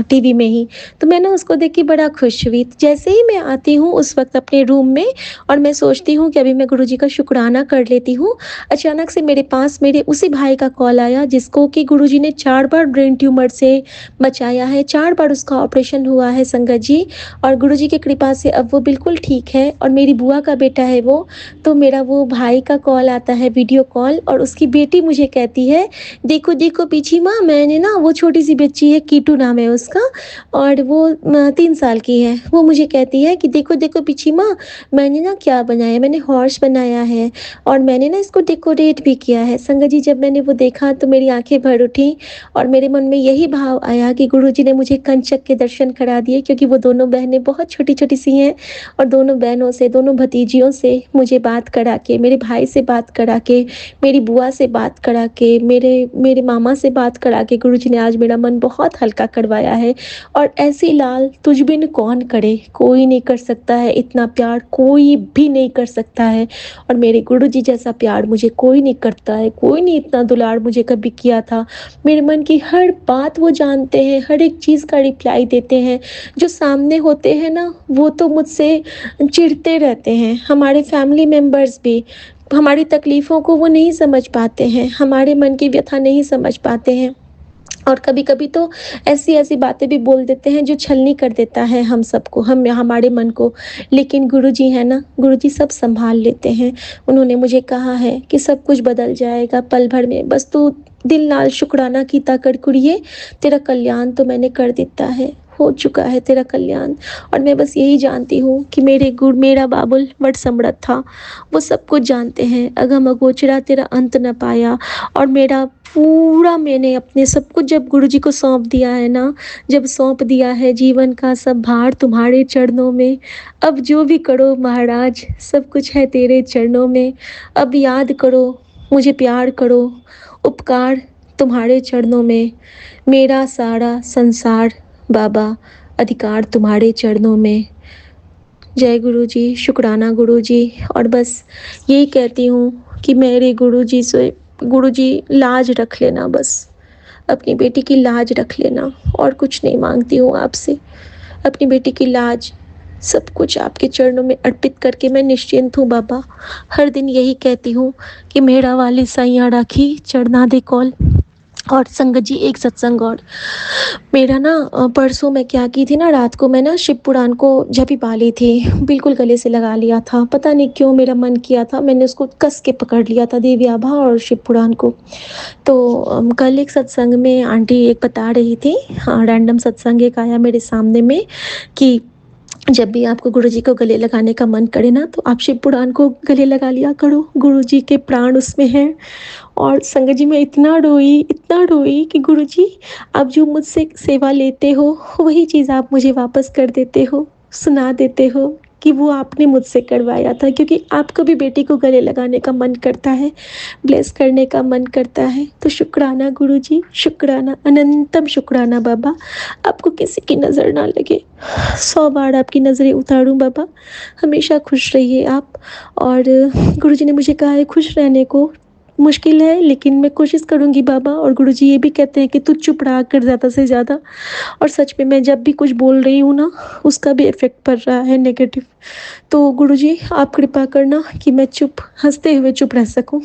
टीवी में ही। तो मैं ना उसको देख के बड़ा खुश हुई। तो जैसे ही मैं आती हूँ उस वक़्त अपने रूम में, और मैं सोचती हूँ कि अभी मैं गुरुजी का शुक्राना कर लेती हूँ, अचानक से मेरे पास मेरे उसी भाई का कॉल आया, जिसको कि गुरुजी ने 4 बार ब्रेन ट्यूमर से बचाया है, 4 बार उसका ऑपरेशन हुआ है संगत जी। और गुरुजी की कृपा से अब वो बिल्कुल ठीक है, और मेरी बुआ का बेटा है वो। तो मेरा वो भाई का कॉल आता है, वीडियो कॉल, और उसकी बेटी मुझे कहती है, देखो देखो पीछी माँ, मैंने ना, वो छोटी सी बच्ची है, कीटू नाम है उसका, और वो 3 साल की है। वो मुझे कहती है कि देखो देखो पीछी माँ, मैंने ना क्या बनाया, मैंने हॉर्स बनाया है, और मैंने ना इसको डेकोरेट भी किया है। संगत जी, जब मैंने वो देखा तो मेरी आंखें भर उठी, और मेरे मन में यही भाव आया कि गुरुजी ने मुझे कंचक के दर्शन करा दिए, क्योंकि वो दोनों बहनें बहुत छोटी छोटी सी हैं, और दोनों बहनों से, दोनों भतीजियों से मुझे बात करा के, मेरे भाई से बात करा के, मेरी बुआ से बात करा के, मेरे मेरे मामा से बात करा के, गुरुजी ने आज मेरा मन बहुत हल्का करवाया है। और ऐसी लाल तुझ बिन कौन करे, कोई नहीं कर सकता है इतना प्यार, कोई भी नहीं कर सकता है। और मेरे गुरुजी जैसा प्यार मुझे कोई नहीं करता है, कोई नहीं इतना दुलार मुझे कभी किया था। मेरे मन की हर बात वो जानते हैं, हर एक चीज़ का रिप्लाई देते हैं। जो सामने होते हैं ना, वो तो मुझसे चिढ़ते रहते हैं, हमारे फैमिली मेंबर्स भी। हमारी तकलीफ़ों को वो नहीं समझ पाते हैं, हमारे मन की व्यथा नहीं समझ पाते हैं, और कभी-कभी तो ऐसी-ऐसी बातें भी बोल देते हैं जो छलनी कर देता है हम सबको, हम हमारे मन को। लेकिन गुरुजी हैं ना, गुरुजी सब सँभाल लेते हैं। उन्होंने मुझे कहा है कि सब कुछ बदल जाएगा पल भर में, बस तू दिल नाल शुकराना कीता कर कुड़िए, तेरा कल्याण तो मैंने कर दिता है, हो चुका है तेरा कल्याण। और मैं बस यही जानती हूँ कि मेरा बाबुल बड़ समर्थ था, वो सब कुछ जानते हैं, अगम अगोचरा तेरा अंत न पाया। और मेरा पूरा मैंने अपने सब कुछ जब गुरुजी को सौंप दिया है ना, जब सौंप दिया है जीवन का सब भार तुम्हारे चरणों में, अब जो भी करो महाराज, सब कुछ है तेरे चरणों में। अब याद करो, मुझे प्यार करो, उपकार तुम्हारे चरणों में, मेरा सारा संसार बाबा, अधिकार तुम्हारे चरणों में। जय गुरुजी, शुक्राना गुरुजी। और बस यही कहती हूँ कि मेरे गुरुजी से, गुरुजी लाज रख लेना, बस अपनी बेटी की लाज रख लेना, और कुछ नहीं मांगती हूँ आपसे। अपनी बेटी की लाज, सब कुछ आपके चरणों में अर्पित करके मैं निश्चिंत हूँ बाबा। हर दिन यही कहती हूँ कि मेरा वाली साइयाँ राखी चढ़ना दे कौल, और संगत जी एक सत्संग और मेरा ना परसों मैं क्या की थी ना रात को मैं ना शिव पुराण को जपी पा ली थी बिल्कुल गले से लगा लिया था पता नहीं क्यों मेरा मन किया था मैंने उसको कस के पकड़ लिया था देवी आभा और शिव पुराण को तो कल एक सत्संग में आंटी एक बता रही थी हाँ रैंडम सत्संग एक आया मेरे सामने में कि जब भी आपको गुरुजी को गले लगाने का मन करे ना तो आप शिव पुराण को गले लगा लिया करो गुरुजी के प्राण उसमें हैं और संगत जी मैं इतना रोई कि गुरुजी आप जो मुझसे सेवा लेते हो वही चीज़ आप मुझे वापस कर देते हो सुना देते हो कि वो आपने मुझसे करवाया था क्योंकि आपको भी बेटी को गले लगाने का मन करता है ब्लेस करने का मन करता है तो शुक्राना गुरुजी शुक्राना अनंतम शुक्राना बाबा आपको किसी की नज़र ना लगे 100 बार आपकी नज़रें उतारूं बाबा हमेशा खुश रहिए आप और गुरुजी ने मुझे कहा है खुश रहने को मुश्किल है लेकिन मैं कोशिश करूँगी बाबा और गुरुजी ये भी कहते हैं कि तू चुप रहा कर ज़्यादा से ज़्यादा और सच में मैं जब भी कुछ बोल रही हूँ ना उसका भी इफ़ेक्ट पड़ रहा है नेगेटिव तो गुरुजी आप कृपा करना कि मैं चुप हंसते हुए चुप रह सकूं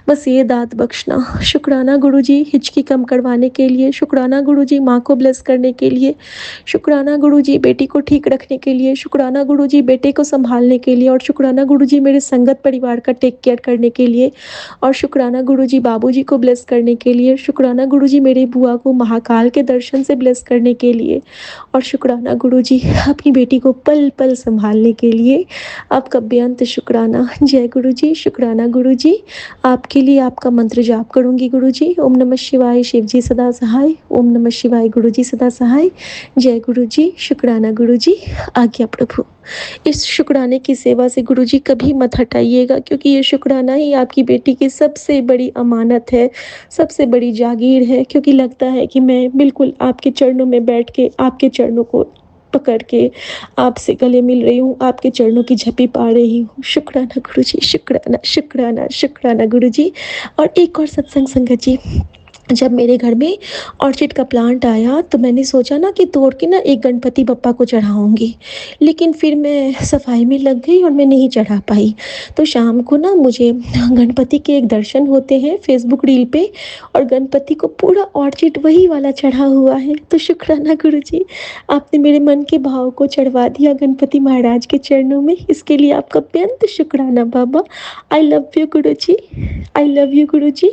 बस ये दात बख्शना शुक्राना गुरुजी हिचकी कम करवाने के लिए शुक्राना गुरुजी माँ को ब्लेस करने के लिए शुक्राना गुरुजी बेटी को ठीक रखने के लिए शुक्राना गुरुजी बेटे को संभालने के लिए और शुक्राना गुरुजी मेरे संगत परिवार का टेक केयर करने के लिए और शुक्राना गुरुजी बाबूजी को ब्लेस करने के लिए शुक्राना गुरुजी मेरी बुआ को महाकाल के दर्शन से ब्लेस करने के लिए और शुक्राना गुरुजी अपनी बेटी को पल पल संभालने के लिए आपका बेअंत शुक्राना जय गुरुजी शुक्राना गुरुजी आपके लिए आपका मंत्र जाप करूंगी गुरुजी ओम नमः शिवाय शिवजी सदा सहाय ओम नमः शिवाय गुरुजी सदा सहाय जय गुरुजी शुक्राना गुरुजी आज्ञा प्रभु इस शुक्राने की सेवा से गुरुजी कभी मत हटाइएगा क्योंकि ये शुक्राना ही आपकी बेटी की सबसे बड़ी अमानत है सबसे बड़ी जागीर है क्योंकि लगता है कि मैं बिल्कुल आपके चरणों में बैठ के आपके चरणों को पकड़ के आपसे गले मिल रही हूँ आपके चरणों की झपी पा रही हूँ शुक्राना गुरुजी शुक्राना शुक्राना शुक्राना गुरुजी और एक और सत्संग संगत जी जब मेरे घर में ऑर्चिड का प्लांट आया तो मैंने सोचा ना कि तोड़ के ना एक गणपति बप्पा को चढ़ाऊंगी लेकिन फिर मैं सफाई में लग गई और मैं नहीं चढ़ा पाई तो शाम को ना मुझे गणपति के एक दर्शन होते हैं फेसबुक रील पे और गणपति को पूरा ऑर्चिड वही वाला चढ़ा हुआ है तो शुक्राना गुरुजी आपने मेरे मन के भाव को चढ़वा दिया गणपति महाराज के चरणों में इसके लिए आपका बेअंत शुक्राना बाबा I love you Guruji I love you Guruji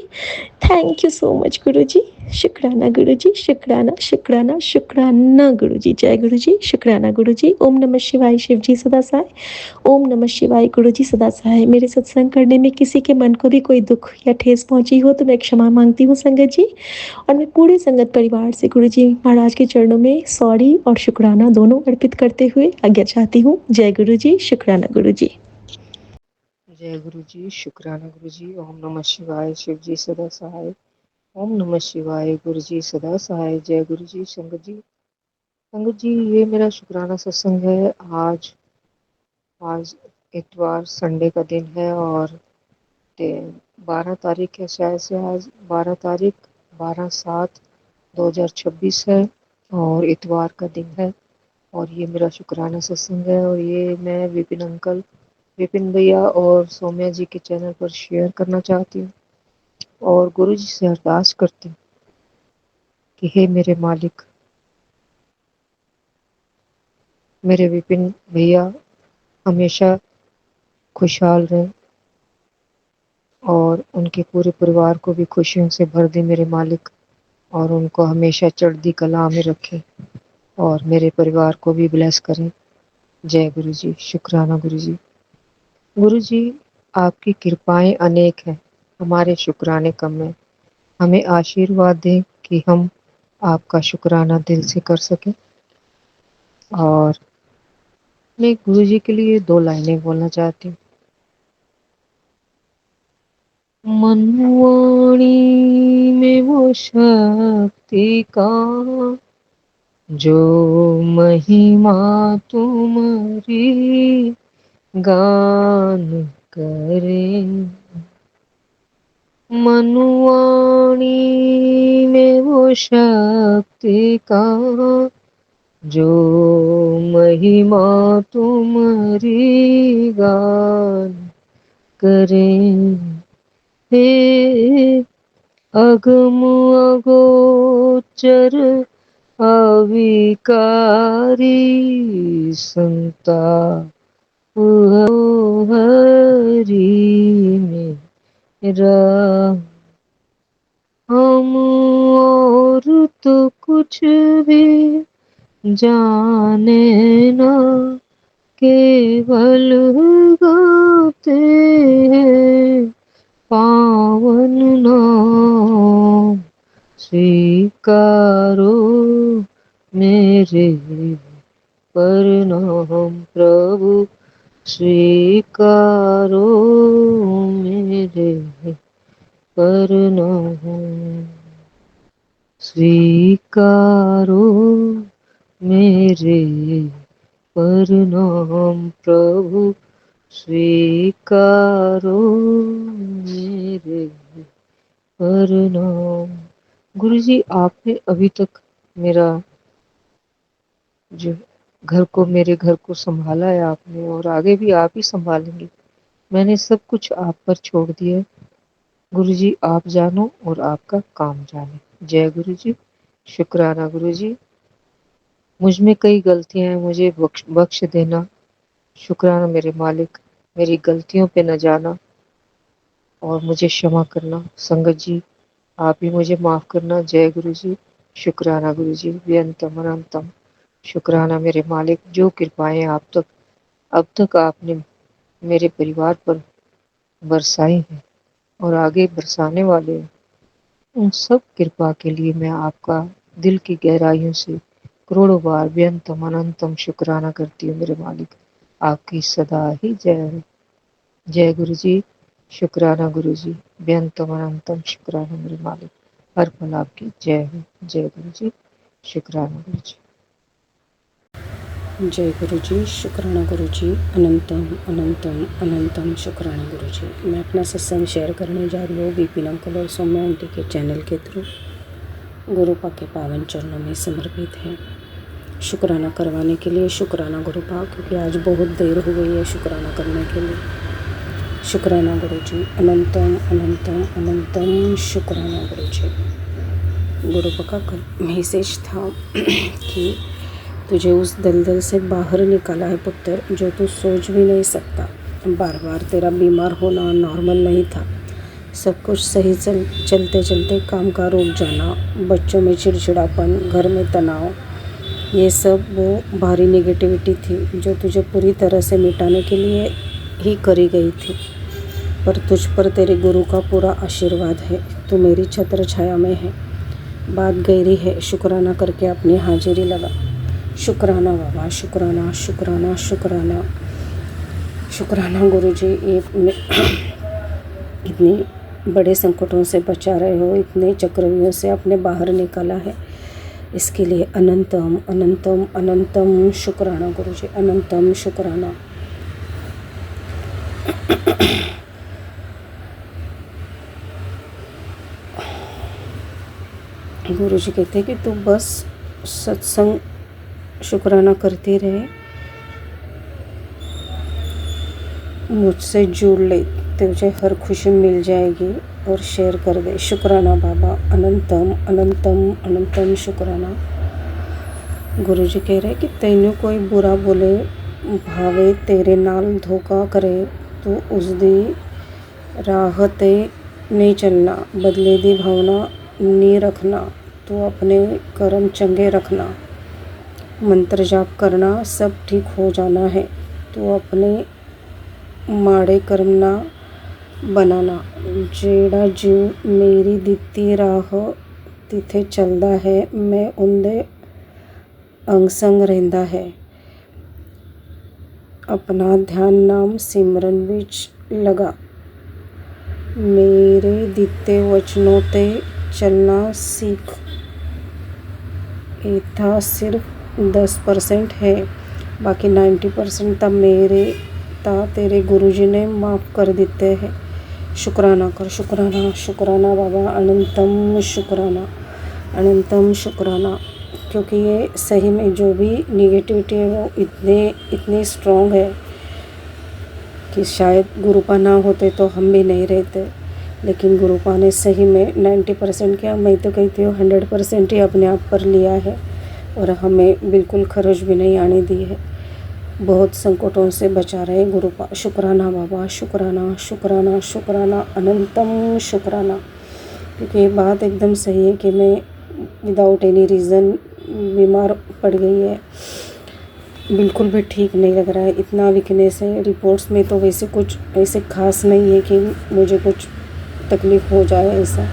thank you so much Guruji शुक्राना गुरुजी शुक्राना शुक्राना शुक्राना गुरुजी जय गुरुजी शुक्राना गुरुजी ओम नमः शिवाय शिवजी सदा सहाय ओम नमः शिवाय गुरुजी सदा सहाय मेरे सत्संग करने में किसी के मन को भी कोई दुख या ठेस पहुंची हो तो मैं क्षमा मांगती हूँ संगत जी और मैं पूरे संगत परिवार से गुरुजी महाराज के चरणों में सॉरी और शुक्राना दोनों अर्पित करते हुए आज्ञा चाहती हूँ जय गुरुजी शुक्राना गुरुजी जय गुरु जी शुक्राना गुरु जी ओम नमः शिवाय शिव जी सदा सहाय ओम नमः शिवाय गुरु जी सदा सहाय जय गुरु जी संगत जी ये मेरा शुक्राना सत्संग है आज आज इतवार संडे का दिन है और 12 तारीख है शायद से आज 12 तारीख 12/7/2026 है और इतवार का दिन है और ये मेरा शुक्राना सत्संग है और ये मैं विपिन भैया और सौम्या जी के चैनल पर शेयर करना चाहती हूँ और गुरु जी से अरदास करती हूँ कि हे मेरे मालिक मेरे विपिन भैया हमेशा खुशहाल रहें और उनके पूरे परिवार को भी खुशियों से भर दे मेरे मालिक और उनको हमेशा चढ़ती कला में रखें और मेरे परिवार को भी ब्लेस करें जय गुरु जी शुक्राना गुरु जी आपकी कृपाएं अनेक हैं हमारे शुक्राने कम है हमें आशीर्वाद दें कि हम आपका शुक्राना दिल से कर सकें और मैं गुरु जी के लिए 2 लाइनें बोलना चाहती हूँ मनवाणी में वो शक्ति का जो महिमा तुम्हारी गान करें मनुवाणी में वो शक्ति का जो महिमा तुम्हारी गान करें हे अगम अगोचर अविकारी संता हरि मेरा। हम और तो कुछ भी जाने ना, केवल गाते हैं पावन नाम। स्वीकारो मेरे प्रणाम प्रभु, स्वीकारो मेरे प्रणाम। स्वीकारो मेरे प्रणाम प्रभु, स्वीकारो मेरे प्रणाम। गुरु जी, आपने अभी तक मेरा जो मेरे घर को संभाला है आपने, और आगे भी आप ही संभालेंगे। मैंने सब कुछ आप पर छोड़ दिया है। गुरु जी, आप जानो और आपका काम जाने। जय गुरु जी। शुक्राना गुरु जी। मुझ में कई गलतियां हैं, मुझे बख्श देना। शुक्राना मेरे मालिक, मेरी गलतियों पे न जाना और मुझे क्षमा करना। संगत जी, आप भी मुझे माफ करना। जय गुरु जी। शुक्राना गुरु जी। व्यंतम अनंतम। शुक्राना मेरे मालिक, जो कृपाएं अब तक आपने मेरे परिवार पर बरसाई हैं और आगे बरसाने वाले हैं, उन सब कृपा के लिए मैं आपका दिल की गहराइयों से करोड़ों बार व्यंतम अनंतम शुक्राना करती हूँ मेरे मालिक। आपकी सदा ही जय हो। जय गुरु जी। शुक्राना गुरु जी। व्यंतम अनंतम शुक्राना मेरे मालिक। हर पल आपकी जय हो। जय गुरु जी। शुक्राना गुरु जी। जय गुरु जी। शुक्राना गुरु जी। अनंतम अनंतम अनंतम शुक्राना गुरु जी। मैं अपना सत्संग शेयर करने जा रही हूँ विपिन अंकल और सौम्या आंटी के चैनल के थ्रू। गुरु पा के पावन चरणों में समर्पित है। शुक्राना करवाने के लिए शुक्राना गुरु पा, क्योंकि आज बहुत देर हो गई है शुक्राना करने के लिए। शुक्राना गुरु जी। अनंतम अनंतम अनंतम शुक्राना गुरु जी। गुरु पा का कल मैसेज था कि तुझे उस दलदल से बाहर निकाला है पुत्र, जो तू सोच भी नहीं सकता। बार बार तेरा बीमार होना नॉर्मल नहीं था। सब कुछ सही चलते चलते काम का रुक जाना, बच्चों में चिड़चिड़ापन, घर में तनाव, ये सब वो भारी नेगेटिविटी थी जो तुझे पूरी तरह से मिटाने के लिए ही करी गई थी। पर तुझ पर तेरे गुरु का पूरा आशीर्वाद है। तू मेरी छत्र छाया में है। बात गहरी है। शुक्राना करके अपनी हाजिरी लगा। शुक्राना बाबा, शुक्राना शुक्राना शुक्राना शुक्राना गुरु जी। इतनी बड़े संकटों से बचा रहे हो, इतने चक्रव्यूहों से अपने बाहर निकाला है, इसके लिए अनंतम अनंतम अनंतम शुक्राना गुरु जी। अनंतम शुक्राना। गुरु जी कहते हैं कि तू बस सत्संग शुक्राना करते रहे, मुझसे जुड़ ले, तुझे हर खुशी मिल जाएगी, और शेयर कर दे। शुक्राना बाबा। अनंतम अनंतम अनंतम शुक्राना। गुरु जी कह रहे कि तैनू कोई बुरा बोले, भावे तेरे नाल धोखा करे, तो उस दी राह ते नहीं चलना, बदले दी भावना नहीं रखना, तो अपने कर्म चंगे रखना, मंत्र जाप करना, सब ठीक हो जाना है। तो अपने माड़े कर्म ना बनाना, जेड़ा जीव मेरी दित्ती राह तिथे चलदा है, मैं उनदे अंग संग रहिंदा है। अपना ध्यान नाम सिमरन विच लगा, मेरे दिते वचनों ते चलना सीख। इतना सिर्फ 10% है, बाकी 90% तब तेरे गुरुजी ने माफ़ कर देते हैं। शुक्राना कर। शुक्राना शुक्राना बाबा। अनंतम शुक्राना अनंतम शुक्राना। क्योंकि ये सही में जो भी निगेटिविटी है वो इतनी स्ट्रॉन्ग है कि शायद गुरुपा ना होते तो हम भी नहीं रहते। लेकिन गुरुपा ने सही में 90% क्या, मैं तो कहती हूँ 100% ही अपने आप पर लिया है और हमें बिल्कुल खरोच भी नहीं आने दी है। बहुत संकटों से बचा रहे गुरुपा। शुक्राना बाबा, शुक्राना शुक्राना शुक्राना, अनंतम शुक्राना। क्योंकि ये बात एकदम सही है कि मैं विदाउट एनी रीज़न बीमार पड़ गई है, बिल्कुल भी ठीक नहीं लग रहा है, इतना वीकनेस है। रिपोर्ट्स में तो वैसे कुछ ऐसे खास नहीं है कि मुझे कुछ तकलीफ़ हो जाए ऐसा,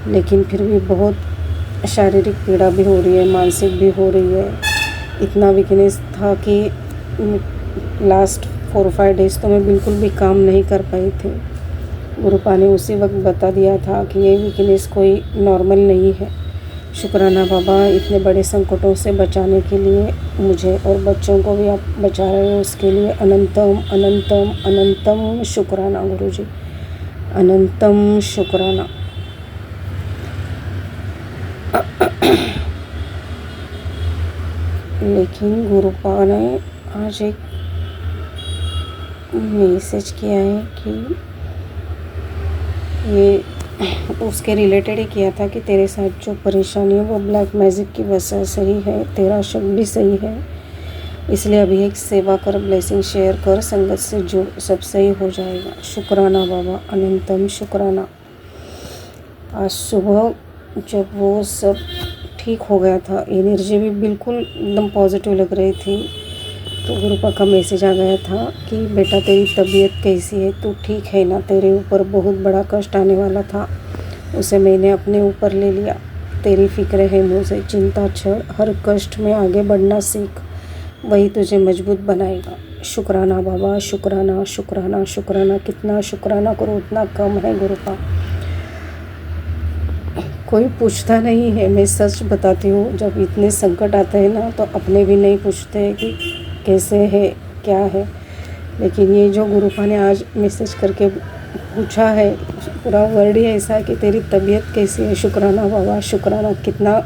लेकिन फिर भी बहुत शारीरिक पीड़ा भी हो रही है, मानसिक भी हो रही है। इतना वीकनेस था कि लास्ट 4-5 डेज़ तो मैं बिल्कुल भी काम नहीं कर पाई थी। गुरुपा ने उसी वक्त बता दिया था कि ये वीकनेस कोई नॉर्मल नहीं है। शुक्राना बाबा, इतने बड़े संकटों से बचाने के लिए मुझे और बच्चों को भी आप बचा रहे हो, उसके लिए अनंतम अनंतम अनंतम शुक्राना गुरुजी, अनंतम शुक्राना। लेकिन गुरुपा ने आज एक मैसेज किया है कि ये उसके रिलेटेड ही किया था कि तेरे साथ जो परेशानी है वो ब्लैक मैजिक की वजह से ही है, तेरा शक भी सही है, इसलिए अभी एक सेवा कर, ब्लेसिंग शेयर कर, संगत से जुड़, सब सही हो जाएगा। शुक्राना बाबा, अनंतम शुक्राना। आज सुबह जब वो सब ठीक हो गया था, एनर्जी भी बिल्कुल एकदम पॉजिटिव लग रही थी, तो गुरुपा का मैसेज आ गया था कि बेटा तेरी तबीयत कैसी है, तू ठीक है ना, तेरे ऊपर बहुत बड़ा कष्ट आने वाला था, उसे मैंने अपने ऊपर ले लिया, तेरी फिक्र है मुझे, चिंता छोड़, हर कष्ट में आगे बढ़ना सीख, वही तुझे मजबूत बनाएगा। शुक्राना बाबा, शुक्राना शुक्राना शुक्राना। कितना शुक्राना करो उतना कम है गुरुपा। कोई पूछता नहीं है, मैं सच बताती हूँ, जब इतने संकट आते हैं ना तो अपने भी नहीं पूछते हैं कि कैसे है, क्या है। लेकिन ये जो गुरुपा ने आज मैसेज करके पूछा है, पूरा वर्ड ही ऐसा है कि तेरी तबीयत कैसी है। शुक्राना बाबा, शुक्राना। कितना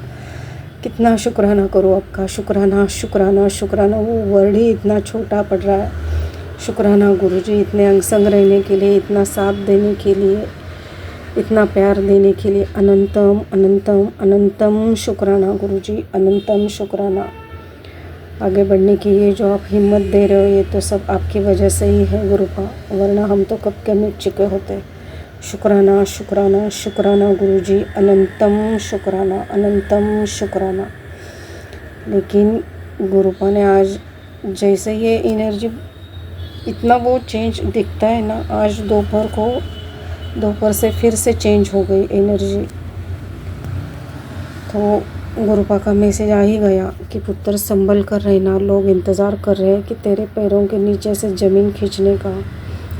कितना शुक्राना करो आपका। शुक्राना शुक्राना शुक्राना। वो वर्ड ही इतना छोटा पड़ रहा है। शुक्राना गुरुजी, इतने अंग संग रहने के लिए, इतना साथ देने के लिए, इतना प्यार देने के लिए। अनंतम अनंतम अनंतम शुक्राना गुरुजी, अनंतम शुक्राना। आगे बढ़ने की ये जो आप हिम्मत दे रहे हो, ये तो सब आपकी वजह से ही है गुरुपा, वरना हम तो कब के मिट चुके होते। शुक्राना शुक्राना शुक्राना गुरुजी, अनंतम शुक्राना, अनंतम शुक्राना। लेकिन गुरुपा ने आज जैसे ये एनर्जी, इतना वो चेंज दिखता है ना, आज दोपहर से फिर से चेंज हो गई एनर्जी। तो गुरुपा का मैसेज आ ही गया कि पुत्र संभल कर रहना, लोग इंतज़ार कर रहे हैं कि तेरे पैरों के नीचे से ज़मीन खींचने का,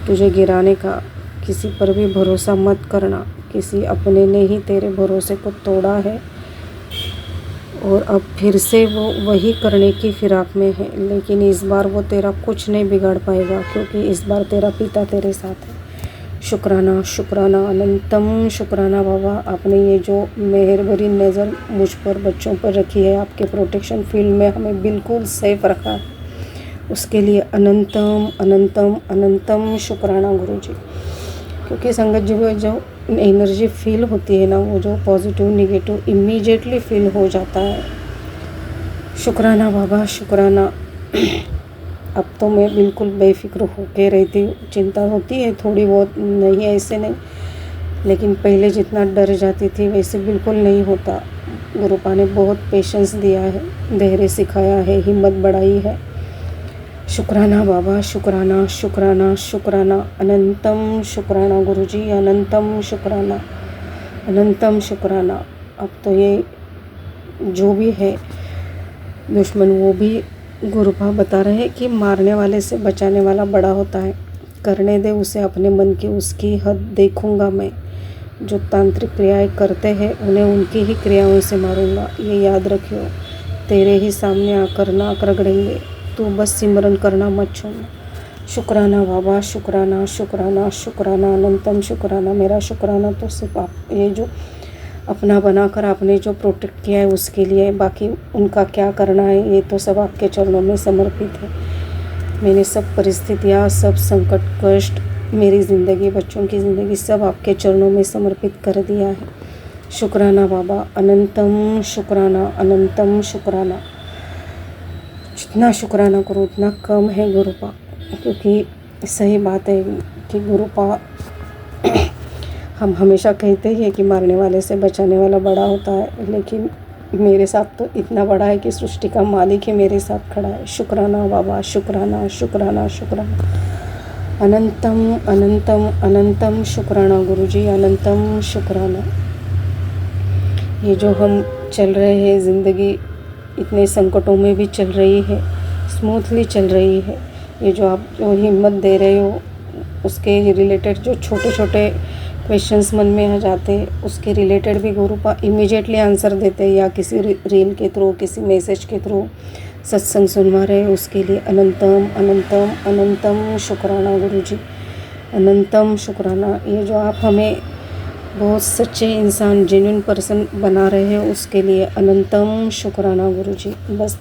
तुझे गिराने का। किसी पर भी भरोसा मत करना, किसी अपने ने ही तेरे भरोसे को तोड़ा है और अब फिर से वो वही करने की फिराक में है। लेकिन इस बार वो तेरा कुछ नहीं बिगाड़ पाएगा, क्योंकि इस बार तेरा पिता तेरे साथ है। शुक्राना शुक्राना, अनंतम शुक्राना बाबा। आपने ये जो मेहरबानी नज़र मुझ पर, बच्चों पर रखी है, आपके प्रोटेक्शन फील्ड में हमें बिल्कुल सेफ रखा है, उसके लिए अनंतम अनंतम अनंतम शुक्राना गुरुजी। क्योंकि संगत जी को जो एनर्जी फील होती है ना, वो जो पॉजिटिव निगेटिव इमीडिएटली फील हो जाता है। शुक्राना बाबा, शुक्राना। अब तो मैं बिल्कुल बेफिक्र होके रहती हूँ। चिंता होती है थोड़ी बहुत, नहीं ऐसे नहीं, लेकिन पहले जितना डर जाती थी वैसे बिल्कुल नहीं होता। गुरुपा ने बहुत पेशेंस दिया है, धैर्य सिखाया है, हिम्मत बढ़ाई है। शुक्राना बाबा, शुक्राना शुक्राना शुक्राना, अनंतम शुक्राना गुरुजी, अनंतम शुक्राना, अनंतम शुक्राना। अब तो ये जो भी है दुश्मन, वो भी गुरुपा बता रहे हैं कि मारने वाले से बचाने वाला बड़ा होता है। करने दे उसे अपने मन की, उसकी हद देखूंगा मैं। जो तांत्रिक क्रियाएं करते हैं उन्हें उनकी ही क्रियाओं से मारूंगा, ये याद रखियो। तेरे ही सामने आकर नाक रगड़ेंगे, तू बस सिमरन करना मत छोड़ना। शुक्राना बाबा, शुक्राना शुक्राना शुक्राना, अनंतम शुक्राना। मेरा शुक्राना तो सिर्फ आप, ये जो अपना बनाकर आपने जो प्रोटेक्ट किया है उसके लिए, बाकी उनका क्या करना है ये तो सब आपके चरणों में समर्पित है। मैंने सब परिस्थितियाँ, सब संकट, कष्ट मेरी ज़िंदगी, बच्चों की ज़िंदगी सब आपके चरणों में समर्पित कर दिया है। शुक्राना बाबा, अनंतम शुक्राना, अनंतम शुक्राना। जितना शुक्राना करो उतना कम है गुरुपा, क्योंकि सही बात है कि गुरुपा हम हमेशा कहते ही हैं कि मारने वाले से बचाने वाला बड़ा होता है, लेकिन मेरे साथ तो इतना बड़ा है कि सृष्टि का मालिक ही मेरे साथ खड़ा है। शुक्राना बाबा, शुक्राना शुक्राना शुक्राना। अनंतम अनंतम अनंतम शुक्राना गुरुजी, अनंतम शुक्राना। ये जो हम चल रहे हैं, ज़िंदगी इतने संकटों में भी चल रही है, स्मूथली चल रही है। ये जो आप जो हिम्मत दे रहे हो, उसके रिलेटेड जो छोटे छोटे क्वेश्चंस मन में आ जाते हैं, उसके रिलेटेड भी गुरुपा इमीडिएटली आंसर देते हैं, या किसी रील के थ्रू, किसी मैसेज के थ्रू सत्संग सुनवा रहे हैं, उसके लिए अनंतम अनंतम अनंतम शुक्राना गुरुजी, अनंतम शुक्राना। ये जो आप हमें बहुत सच्चे इंसान, जेन्युइन पर्सन बना रहे हैं, उसके लिए अनंतम शुक्राना गुरुजी। बस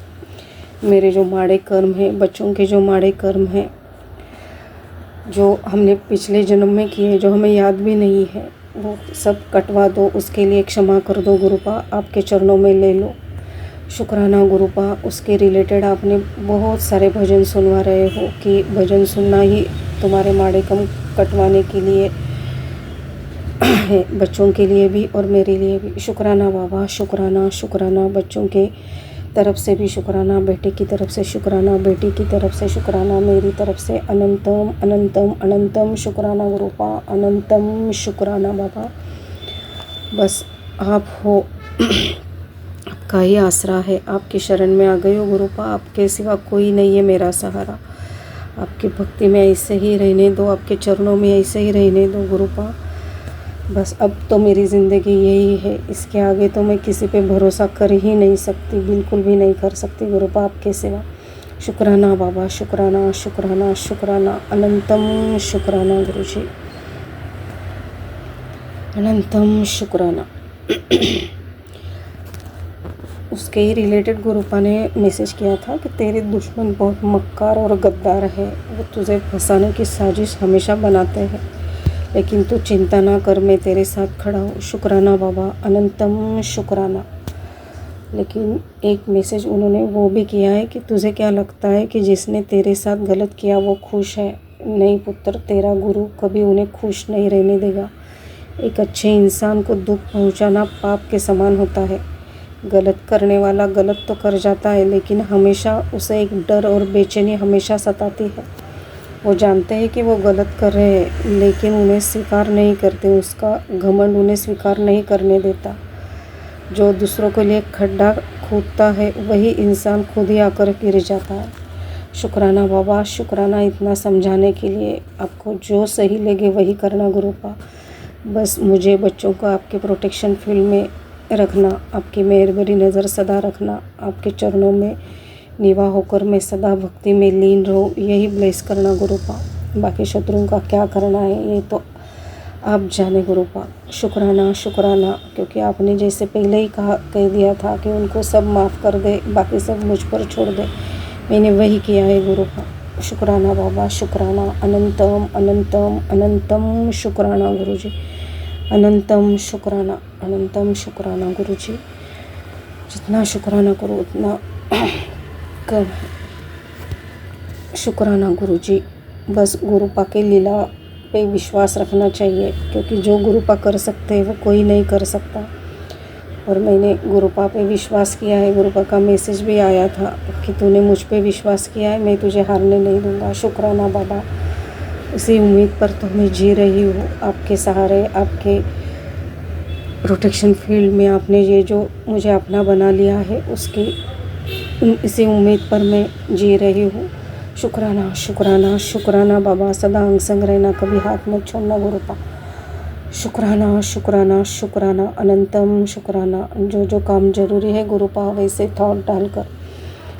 मेरे जो माड़े कर्म हैं, बच्चों के जो माड़े कर्म हैं, जो हमने पिछले जन्म में किए, जो हमें याद भी नहीं है, वो सब कटवा दो, उसके लिए क्षमा कर दो गुरुपा, आपके चरणों में ले लो। शुक्राना गुरुपा। उसके रिलेटेड आपने बहुत सारे भजन सुनवा रहे हो कि भजन सुनना ही तुम्हारे माड़े कम कटवाने के लिए है, बच्चों के लिए भी और मेरे लिए भी। शुक्राना बाबा, शुक्राना शुक्राना। बच्चों के तरफ से भी शुक्राना, बेटे की तरफ से शुक्राना, बेटी की तरफ से शुक्राना, मेरी तरफ से अनंतम अनंतम अनंतम शुक्राना गुरुपा, अनंतम शुक्राना बाबा। बस आप हो, आपका ही आसरा है, आपकी शरण में आ गई हो गुरुपा, आपके सिवा कोई नहीं है मेरा सहारा। आपकी भक्ति में ऐसे ही रहने दो, आपके चरणों में ऐसे ही रहने दो गुरुपा। बस अब तो मेरी ज़िंदगी यही है, इसके आगे तो मैं किसी पे भरोसा कर ही नहीं सकती, बिल्कुल भी नहीं कर सकती गुरुपा आपके सिवा। शुक्राना बाबा, शुक्राना शुक्राना शुक्राना, अनंतम शुक्राना गुरुजी, अनंतम शुक्राना। उसके ही रिलेटेड गुरुपा ने मैसेज किया था कि तेरे दुश्मन बहुत मक्कार और गद्दार है, वो तुझे फंसाने की साजिश हमेशा बनाते हैं, लेकिन तू चिंता ना कर, मैं तेरे साथ खड़ा हूँ। शुक्राना बाबा, अनंतम शुक्राना। लेकिन एक मैसेज उन्होंने वो भी किया है कि तुझे क्या लगता है कि जिसने तेरे साथ गलत किया वो खुश है? नहीं पुत्र, तेरा गुरु कभी उन्हें खुश नहीं रहने देगा। एक अच्छे इंसान को दुख पहुंचाना पाप के समान होता है। गलत करने वाला गलत तो कर जाता है, लेकिन हमेशा उसे एक डर और बेचैनी हमेशा सताती है। वो जानते हैं कि वो गलत कर रहे हैं, लेकिन उन्हें स्वीकार नहीं करते, उसका घमंड उन्हें स्वीकार नहीं करने देता। जो दूसरों के लिए खड्डा खोदता है, वही इंसान खुद ही आकर गिर जाता है। शुक्राना बाबा, शुक्राना इतना समझाने के लिए। आपको जो सही लगे वही करना गुरुपा। बस मुझे, बच्चों को आपके प्रोटेक्शन फील्ड में रखना, आपकी मेहरबानी नज़र सदा रखना, आपके चरणों में निवाह होकर मैं सदा भक्ति में लीन रहूं, यही ब्लेस करना गुरुपा। बाकी शत्रुओं का क्या करना है ये तो आप जाने गुरुपा। शुक्राना शुक्राना, क्योंकि आपने जैसे पहले ही कह दिया था कि उनको सब माफ़ कर दे, बाकी सब मुझ पर छोड़ दे, मैंने वही किया है गुरुपा। शुक्राना बाबा, शुक्राना, अनंतम अनंतम अनंतम शुक्राना गुरुजी, अनंतम शुक्राना, अनंतम शुक्राना गुरुजी। जितना शुक्राना करो उतना कम है। शुक्राना गुरुजी। बस गुरुपा के लीला पे विश्वास रखना चाहिए, क्योंकि जो गुरुपा कर सकते हैं वो कोई नहीं कर सकता। और मैंने गुरुपा पे विश्वास किया है। गुरुपा का मैसेज भी आया था कि तूने मुझ पे विश्वास किया है, मैं तुझे हारने नहीं दूंगा। शुक्राना बाबा, इसी उम्मीद पर तो मैं जी रही हूँ, आपके सहारे, आपके प्रोटेक्शन फील्ड में आपने ये जो मुझे अपना बना लिया है, उसकी इसी उम्मीद पर मैं जी रही हूँ। शुक्राना शुक्राना शुक्राना बाबा, सदा अंग संग रहना, कभी हाथ मत छोड़ना गुरुपा। शुक्राना शुक्राना शुक्राना, अनंतम शुक्राना। जो जो काम जरूरी है गुरुपा, वैसे थॉट डालकर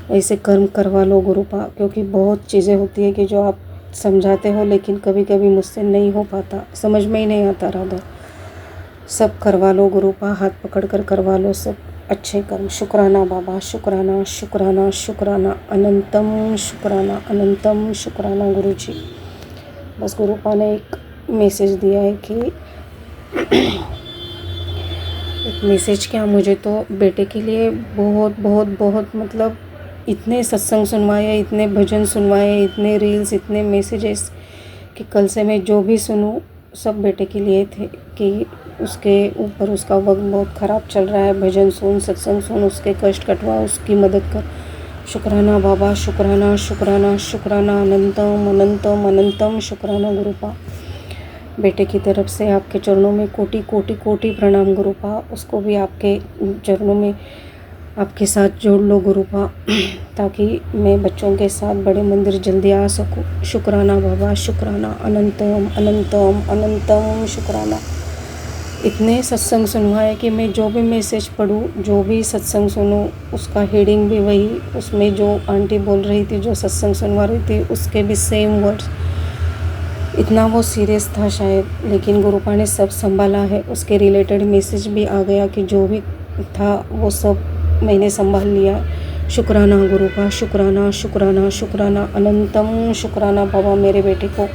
वैसे कर्म करवा लो गुरुपा, क्योंकि बहुत चीज़ें होती है कि जो आप समझाते हो, लेकिन कभी कभी मुझसे नहीं हो पाता, समझ में ही नहीं आता राधा। सब करवा लो गुरुपा, हाथ पकड़ कर करवा लो सब अच्छे कर्म। शुक्राना बाबा, शुक्राना शुक्राना शुक्राना, अनंतम शुक्राना, अनंतम शुक्राना गुरुजी, बस गुरुपा ने एक मैसेज दिया है कि एक मैसेज क्या, मुझे तो बेटे के लिए बहुत बहुत बहुत मतलब इतने सत्संग सुनवाए, इतने भजन सुनवाए, इतने रील्स, इतने मैसेजेस कि कल से मैं जो भी सुनूं सब बेटे के लिए थे कि उसके ऊपर उसका वक्त बहुत ख़राब चल रहा है, भजन सुन, सत्संग सुन, उसके कष्ट कटवा, उसकी मदद कर। शुक्राना बाबा, शुक्राना शुक्राना शुक्राना, अनंतम अनंतम अनंतम शुक्राना गुरुपा। बेटे की तरफ से आपके चरणों में कोटि कोटि कोटि प्रणाम गुरुपा। उसको भी आपके चरणों में आपके साथ जोड़ लो गुरुपा, ताकि मैं बच्चों के साथ बड़े मंदिर जल्दी आ सकूं। शुक्राना बाबा, शुक्राना, अनंतम अनंतम अनंतम शुक्राना। इतने सत्संग सुनवाए कि मैं जो भी मैसेज पढ़ूं, जो भी सत्संग सुनूं, उसका हेडिंग भी वही, उसमें जो आंटी बोल रही थी, जो सत्संग सुनवा रही थी, उसके भी सेम वर्ड्स। इतना वो सीरियस था शायद, लेकिन गुरुपा ने सब संभाला है। उसके रिलेटेड मैसेज भी आ गया कि जो भी था वो सब मैंने संभाल लिया। शुक्राना गुरुपा, शुक्राना शुक्राना शुक्राना, अनंतम शुक्राना बाबा। मेरे बेटे को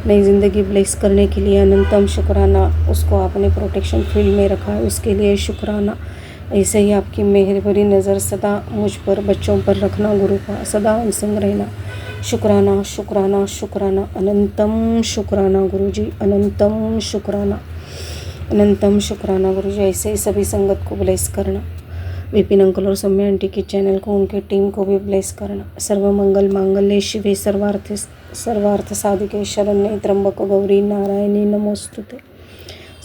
नई ज़िंदगी ब्लेस करने के लिए अनंतम शुक्राना। उसको आपने प्रोटेक्शन फील्ड में रखा है, उसके लिए शुक्राना। ऐसे ही आपकी मेहरबानी नज़र सदा मुझ पर, बच्चों पर रखना गुरुपा, सदा संग रहना। शुक्राना शुक्राना शुक्राना, अनंतम शुक्राना गुरुजी, अनंतम शुक्राना, अनंतम शुक्राना गुरुजी। ऐसे ही सभी संगत को ब्लेस करना। विपिन अंकल और सौम्या आंटी की चैनल को, उनके टीम को भी ब्लेस करना। सर्व मंगल मांगल्ये शिवे सर्वार्थ साधिके शरण्ये त्र्यंबक गौरी नारायणी नमोस्तुते।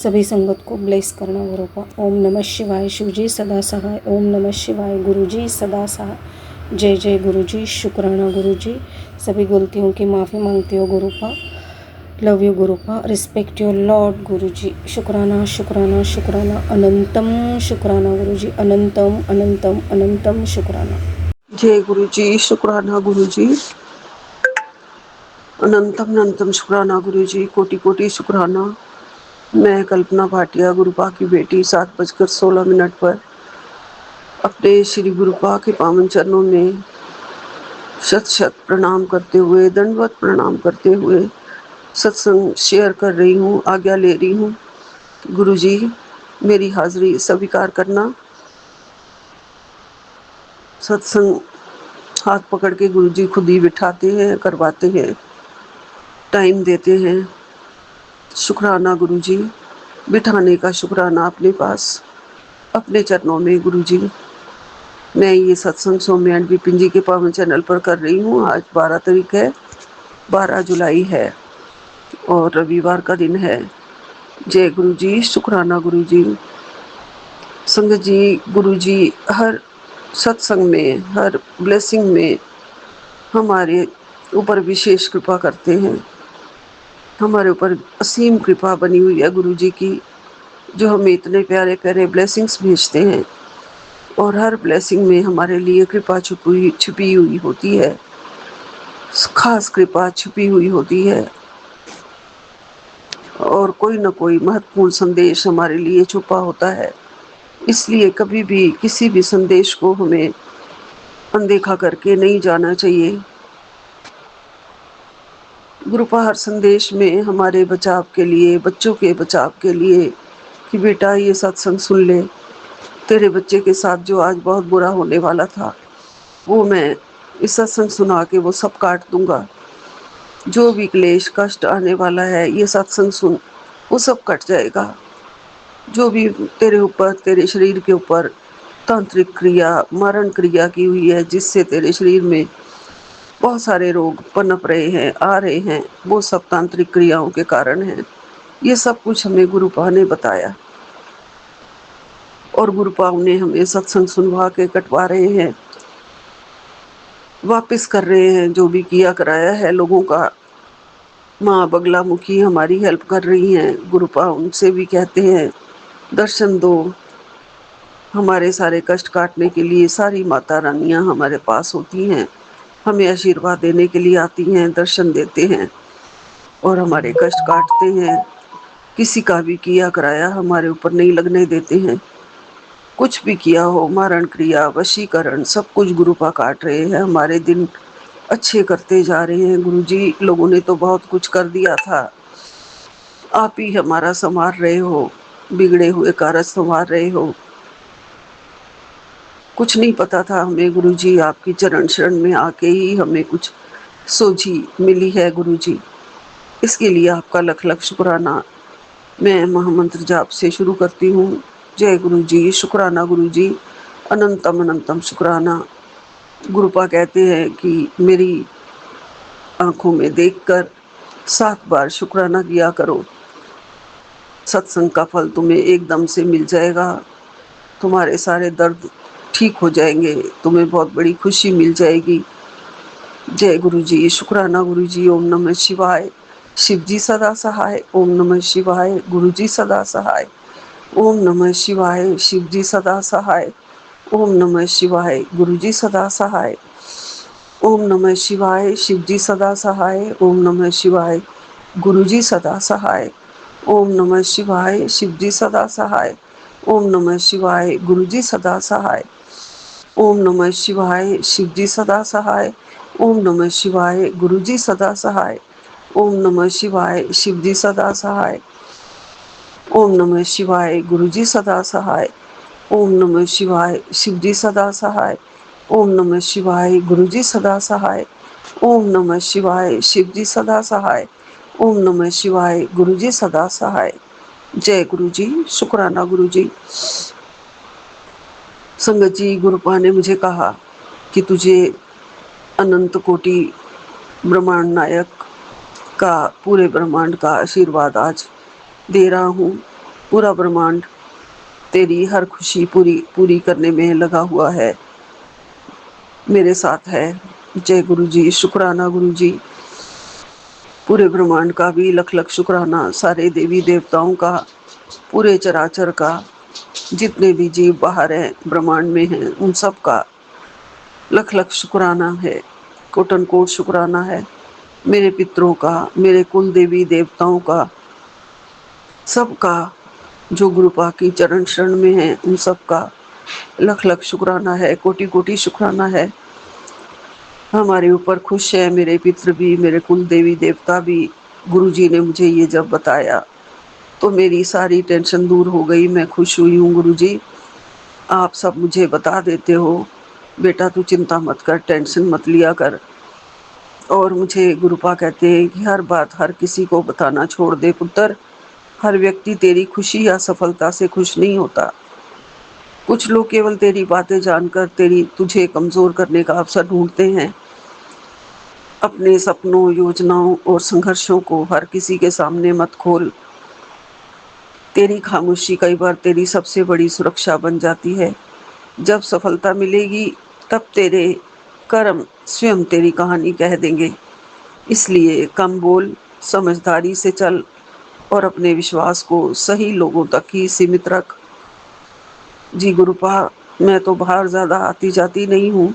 सभी संगत को ब्लेस करना गुरुपा। ओम नमः शिवाय, शिवजी सदा सहाय। ओम नमः शिवाय, गुरुजी सदा सहाय। जय जय गुरुजी, शुक्राना गुरुजी। सभी गलतियों की माफ़ी मांगती हो Gurupa. Love you Gurupa, respect your lord Guruji. शुक्राना शुक्राना शुक्राना, अनंतम शुक्राना गुरुजी, अनंतम अनंतम अनंतम शुक्राना। जय गुरुजी, शुक्राना गुरुजी, अनंतम अनंतम शुक्राना गुरुजी, कोटि कोटि शुक्राना। मैं कल्पना भाटिया, गुरुपा की बेटी, 7:16 पर अपने श्री गुरुपा के पावन चरणों में शत शत प्रणाम करते हुए, दंडवत प्रणाम करते हुए सत्संग शेयर कर रही हूँ, आज्ञा ले रही हूँ। गुरुजी मेरी हाजिरी स्वीकार करना। सत्संग हाथ पकड़ के गुरुजी खुद ही बिठाते हैं, करवाते हैं, टाइम देते हैं। शुक्राना गुरुजी, बिठाने का शुक्राना अपने पास, अपने चरणों में गुरुजी। मैं ये सत्संग सौम्या एंड विपिन जी के पावन चैनल पर कर रही हूँ। आज 12 तारीख है, 12 जुलाई है और रविवार का दिन है। जय गुरुजी, शुक्राना गुरुजी। संगत जी, गुरुजी हर सत्संग में, हर ब्लेसिंग में हमारे ऊपर विशेष कृपा करते हैं। हमारे ऊपर असीम कृपा बनी हुई है गुरुजी की, जो हमें इतने प्यारे प्यारे ब्लेसिंग्स भेजते हैं और हर ब्लेसिंग में हमारे लिए कृपा छुपी हुई होती है, खास कृपा छुपी हुई होती है और कोई ना कोई महत्वपूर्ण संदेश हमारे लिए छुपा होता है। इसलिए कभी भी किसी भी संदेश को हमें अनदेखा करके नहीं जाना चाहिए। गुरुपा हर संदेश में हमारे बचाव के लिए, बच्चों के बचाव के लिए, कि बेटा ये सत्संग सुन ले, तेरे बच्चे के साथ जो आज बहुत बुरा होने वाला था वो मैं इस सत्संग सुना के वो सब काट दूंगा। जो भी क्लेश कष्ट आने वाला है ये सत्संग सुन, वो सब कट जाएगा। जो भी तेरे ऊपर, तेरे शरीर के ऊपर तांत्रिक क्रिया, मारण क्रिया की हुई है, जिससे तेरे शरीर में बहुत सारे रोग पनप रहे हैं, आ रहे हैं, वो सब तांत्रिक क्रियाओं के कारण है। ये सब कुछ हमें गुरुपा ने बताया और गुरुपा ने हमें सत्संग सुनवा के कटवा रहे हैं, वापस कर रहे हैं जो भी किया कराया है लोगों का। माँ बगला मुखी हमारी हेल्प कर रही हैं। गुरुपा उनसे भी कहते हैं दर्शन दो, हमारे सारे कष्ट काटने के लिए सारी माता रानियाँ हमारे पास होती हैं, हमें आशीर्वाद देने के लिए आती हैं, दर्शन देते हैं और हमारे कष्ट काटते हैं। किसी का भी किया कराया हमारे ऊपर नहीं लगने देते हैं। कुछ भी किया हो, मारण क्रिया, वशीकरण, सब कुछ गुरुपा काट रहे हैं। हमारे दिन अच्छे करते जा रहे हैं गुरुजी। लोगों ने तो बहुत कुछ कर दिया था, आप ही हमारा संवार रहे हो, बिगड़े हुए कारज संवार रहे हो। कुछ नहीं पता था हमें गुरुजी, आपकी चरण शरण में आके ही हमें कुछ सोझी मिली है गुरुजी। इसके लिए आपका लख लख शुक्राना। मैं महामंत्र जाप से शुरू करती हूँ। जय गुरुजी, शुक्राना गुरुजी, अनंतम अनंतम शुक्राना। गुरुपा कहते हैं कि मेरी आंखों में देखकर 7 बार शुक्राना किया करो, सत्संग का फल तुम्हें एकदम से मिल जाएगा। तुम्हारे सारे दर्द ठीक हो जाएंगे, तुम्हें बहुत बड़ी खुशी मिल जाएगी। जय गुरुजी, शुक्राना गुरुजी। ओम नमः शिवाय। शिव जी सदा सहाय। ओम नमः शिवाय। गुरुजी सदा सहाय। ओम नमः शिवाय। शिव जी सदा सहाय। ओम नमः शिवाय। गुरुजी सदा सहाय। ओम नमः शिवाय। शिव जी सदा सहाय। ओम नमः शिवाय। गुरुजी सदा सहाय। ओम नमः शिवाय। शिव जी सदा सहाय। ओम नमः शिवाय। गुरुजी सदा सहाय। ओम नमः शिवाय। शिव जी सदा सहाय। ओम नमः शिवाय। गुरुजी सदा सहाय। ओम नमः शिवाय। शिव जी सदा सहाय। ओम नमः शिवाय। गुरुजी सदा सहाय। ओम नमः शिवाय। शिव जी सदा सहाय। ओम नमः शिवाय। गुरुजी सदा सहाय। ओम नमः शिवाय। शिव जी सदा सहाय। ओम नमः शिवाय। गुरुजी सदा सहाय। जय गुरुजी, शुक्राना गुरुजी। संगत जी, गुरुपा ने मुझे कहा कि तुझे अनंत कोटि ब्रह्मांड नायक का, पूरे ब्रह्मांड का आशीर्वाद आज दे रहा हूँ। पूरा ब्रह्मांड तेरी हर खुशी पूरी पूरी करने में लगा हुआ है, मेरे साथ है। जय गुरु जी, शुक्राना गुरु जी। पूरे ब्रह्मांड का भी लख लख शुक्राना, सारे देवी देवताओं का, पूरे चराचर का, जितने भी जीव बाहर हैं ब्रह्मांड में हैं उन सब का लख लख शुक्राना है, कोटन कोट शुक्राना है। मेरे पितरों का, मेरे कुल देवी देवताओं का, सबका, जो गुरुपा की चरण शरण में है उन सब का लख लख शुक्राना है, कोटि कोटि शुक्राना है। हमारे ऊपर खुश है मेरे पितृ भी, मेरे कुल देवी देवता भी। गुरुजी ने मुझे ये जब बताया तो मेरी सारी टेंशन दूर हो गई। मैं खुश हुई हूँ गुरुजी, आप सब मुझे बता देते हो, बेटा तू चिंता मत कर, टेंशन मत लिया कर। और मुझे गुरुपा कहते हैं कि हर बात हर किसी को बताना छोड़ दे पुत्र। हर व्यक्ति तेरी खुशी या सफलता से खुश नहीं होता। कुछ लोग केवल तेरी बातें जानकर तुझे कमजोर करने का अवसर ढूंढते हैं। अपने सपनों, योजनाओं और संघर्षों को हर किसी के सामने मत खोल। तेरी खामोशी कई बार तेरी सबसे बड़ी सुरक्षा बन जाती है। जब सफलता मिलेगी तब तेरे कर्म स्वयं तेरी कहानी कह देंगे। इसलिए कम बोल, समझदारी से चल और अपने विश्वास को सही लोगों तक ही सीमित रख। जी गुरुपा, मैं तो बाहर ज़्यादा आती जाती नहीं हूँ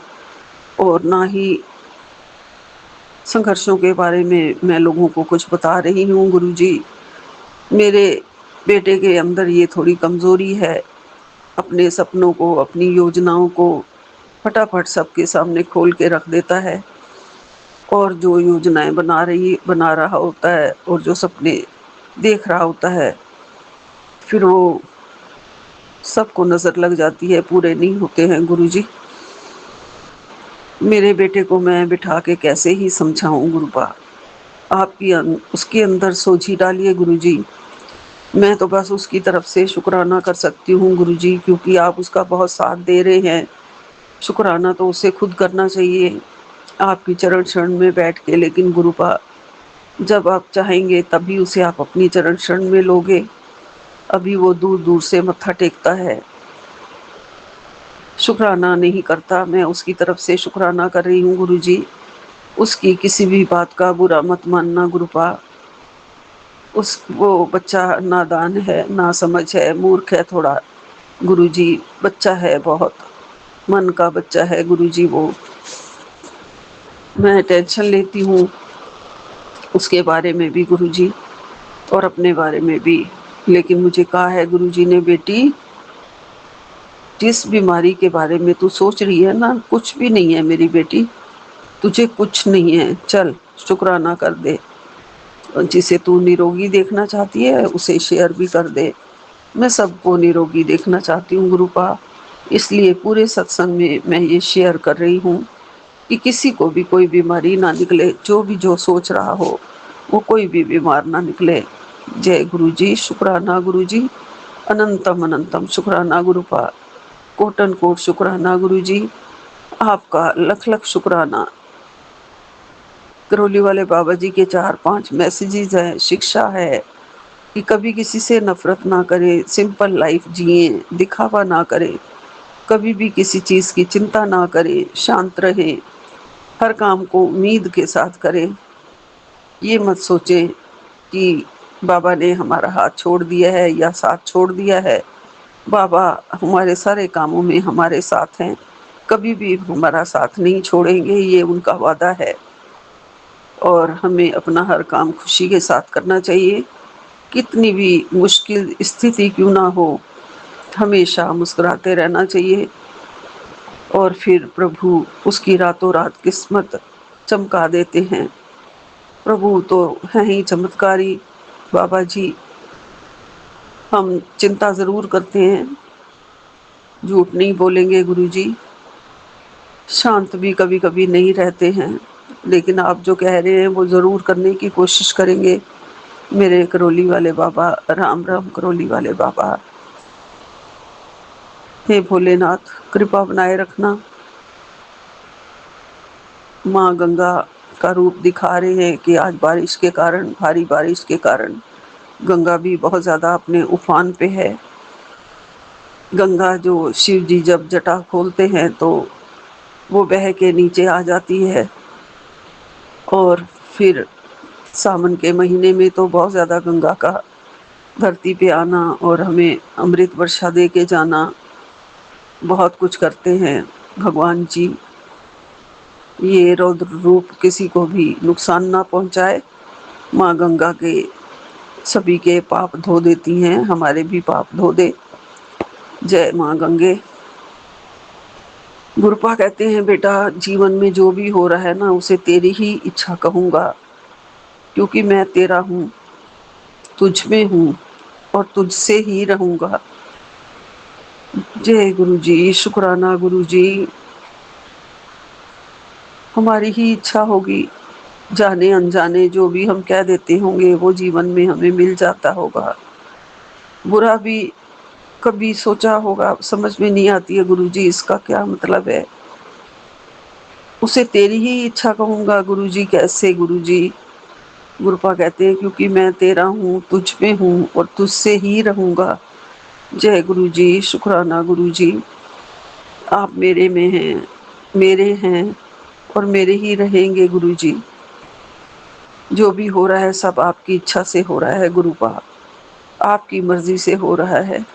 और ना ही संघर्षों के बारे में मैं लोगों को कुछ बता रही हूँ गुरुजी। मेरे बेटे के अंदर ये थोड़ी कमज़ोरी है, अपने सपनों को, अपनी योजनाओं को फटाफट सबके सामने खोल के रख देता है और जो योजनाएं बना रहा होता है और जो सपने देख रहा होता है, फिर वो सबको नज़र लग जाती है, पूरे नहीं होते हैं गुरुजी। मेरे बेटे को मैं बिठा के कैसे ही समझाऊं गुरुपा, उसके अंदर सोझी डालिए गुरुजी। मैं तो बस उसकी तरफ से शुक्राना कर सकती हूँ गुरुजी, क्योंकि आप उसका बहुत साथ दे रहे हैं। शुक्राना तो उसे खुद करना चाहिए आपकी चरण शरण में बैठ के, लेकिन गुरुपा जब आप चाहेंगे तभी उसे आप अपनी चरण शरण में लोगे। अभी वो दूर दूर से मत्था टेकता है, शुक्राना नहीं करता। मैं उसकी तरफ से शुक्राना कर रही हूँ गुरुजी। उसकी किसी भी बात का बुरा मत मानना गुरुपा। वो बच्चा नादान है, ना समझ है, मूर्ख है थोड़ा गुरुजी। बच्चा है, बहुत मन का बच्चा है गुरुजी वो। मैं टेंशन लेती हूँ उसके बारे में भी गुरुजी और अपने बारे में भी। लेकिन मुझे कहा है गुरुजी ने, बेटी जिस बीमारी के बारे में तू सोच रही है ना, कुछ भी नहीं है मेरी बेटी। तुझे कुछ नहीं है, चल शुक्राना कर दे। जिसे तू निरोगी देखना चाहती है उसे शेयर भी कर दे। मैं सबको निरोगी देखना चाहती हूँ गुरुपा, इसलिए पूरे सत्संग में मैं ये शेयर कर रही हूँ कि किसी को भी कोई बीमारी ना निकले, जो भी जो सोच रहा हो वो कोई भी बीमार ना निकले। जय गुरु जी, शुक्राना गुरु जी, अनंतम अनंतम शुक्राना गुरुपा, कोटन कोट शुक्राना गुरु जी, आपका लख लख शुक्राना। करौली वाले बाबा जी के 4-5 मैसेजेस हैं, शिक्षा है कि कभी किसी से नफरत ना करें, सिंपल लाइफ जिए, दिखावा ना करें, कभी भी किसी चीज़ की चिंता ना करें, शांत रहें, हर काम को उम्मीद के साथ करें। ये मत सोचें कि बाबा ने हमारा हाथ छोड़ दिया है या साथ छोड़ दिया है। बाबा हमारे सारे कामों में हमारे साथ हैं, कभी भी हमारा साथ नहीं छोड़ेंगे, ये उनका वादा है। और हमें अपना हर काम खुशी के साथ करना चाहिए, कितनी भी मुश्किल स्थिति क्यों ना हो, हमेशा मुस्कुराते रहना चाहिए। और फिर प्रभु उसकी रातों रात किस्मत चमका देते हैं। प्रभु तो हैं ही चमत्कारी बाबा जी। हम चिंता ज़रूर करते हैं, झूठ नहीं बोलेंगे गुरु जी, शांत भी कभी कभी नहीं रहते हैं, लेकिन आप जो कह रहे हैं वो ज़रूर करने की कोशिश करेंगे। मेरे करौली वाले बाबा, राम राम करौली वाले बाबा। हे भोलेनाथ, कृपा बनाए रखना। माँ गंगा का रूप दिखा रहे हैं कि आज बारिश के कारण, भारी बारिश के कारण गंगा भी बहुत ज़्यादा अपने उफान पे है। गंगा जो शिव जी जब जटा खोलते हैं तो वो बह के नीचे आ जाती है। और फिर सावन के महीने में तो बहुत ज़्यादा गंगा का धरती पे आना और हमें अमृत वर्षा दे के जाना, बहुत कुछ करते हैं भगवान जी। ये रौद्र रूप किसी को भी नुकसान ना पहुंचाए। माँ गंगा के सभी के पाप धो देती हैं, हमारे भी पाप धो दे। जय माँ गंगे। गुरुपा कहते हैं बेटा, जीवन में जो भी हो रहा है ना उसे तेरी ही इच्छा कहूँगा, क्योंकि मैं तेरा हूँ, तुझ में हूँ और तुझसे ही रहूँगा। जय गुरु जी, शुक्राना गुरु जी। हमारी ही इच्छा होगी, जाने अनजाने जो भी हम कह देते होंगे वो जीवन में हमें मिल जाता होगा। बुरा भी कभी सोचा होगा, समझ में नहीं आती है गुरु जी इसका क्या मतलब है। उसे तेरी ही इच्छा कहूँगा गुरु जी, कैसे गुरु जी? गुरुपा कहते हैं क्योंकि मैं तेरा हूँ, तुझ में हूँ और तुझसे ही रहूँगा। जय गुरु जी, शुक्राना गुरु जी। आप मेरे में हैं, मेरे हैं और मेरे ही रहेंगे गुरु जी। जो भी हो रहा है सब आपकी इच्छा से हो रहा है गुरुपा, आपकी मर्जी से हो रहा है।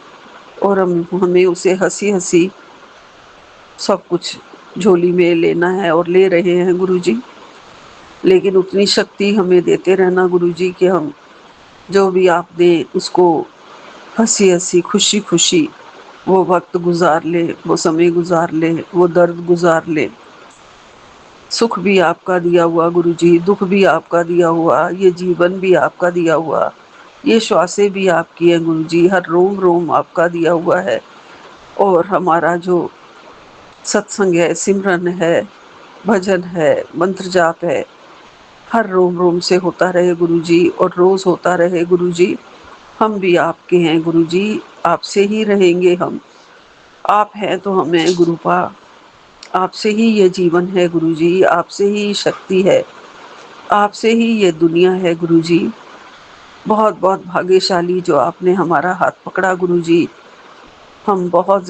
और हमें उसे हंसी हंसी सब कुछ झोली में लेना है और ले रहे हैं गुरु जी। लेकिन उतनी शक्ति हमें देते रहना गुरु जी कि हम जो भी आप दें उसको हंसी हंसी, खुशी खुशी वो वक्त गुजार ले, वो समय गुजार ले, वो दर्द गुजार ले। सुख भी आपका दिया हुआ गुरु जी, दुख भी आपका दिया हुआ, ये जीवन भी आपका दिया हुआ, ये श्वासें भी आपकी हैं गुरु जी, हर रोम रोम आपका दिया हुआ है। और हमारा जो सत्संग है, सिमरन है, भजन है, मंत्र जाप है, हर रोम रोम से होता रहे गुरु जी और रोज़ होता रहे गुरु जी। हम भी आपके हैं गुरु जी, आपसे ही रहेंगे हम। आप हैं तो हमें गुरुपा, आपसे ही ये जीवन है गुरु जी, आपसे ही शक्ति है, आपसे ही ये दुनिया है गुरु जी। बहुत बहुत भाग्यशाली जो आपने हमारा हाथ पकड़ा गुरु जी। हम बहुत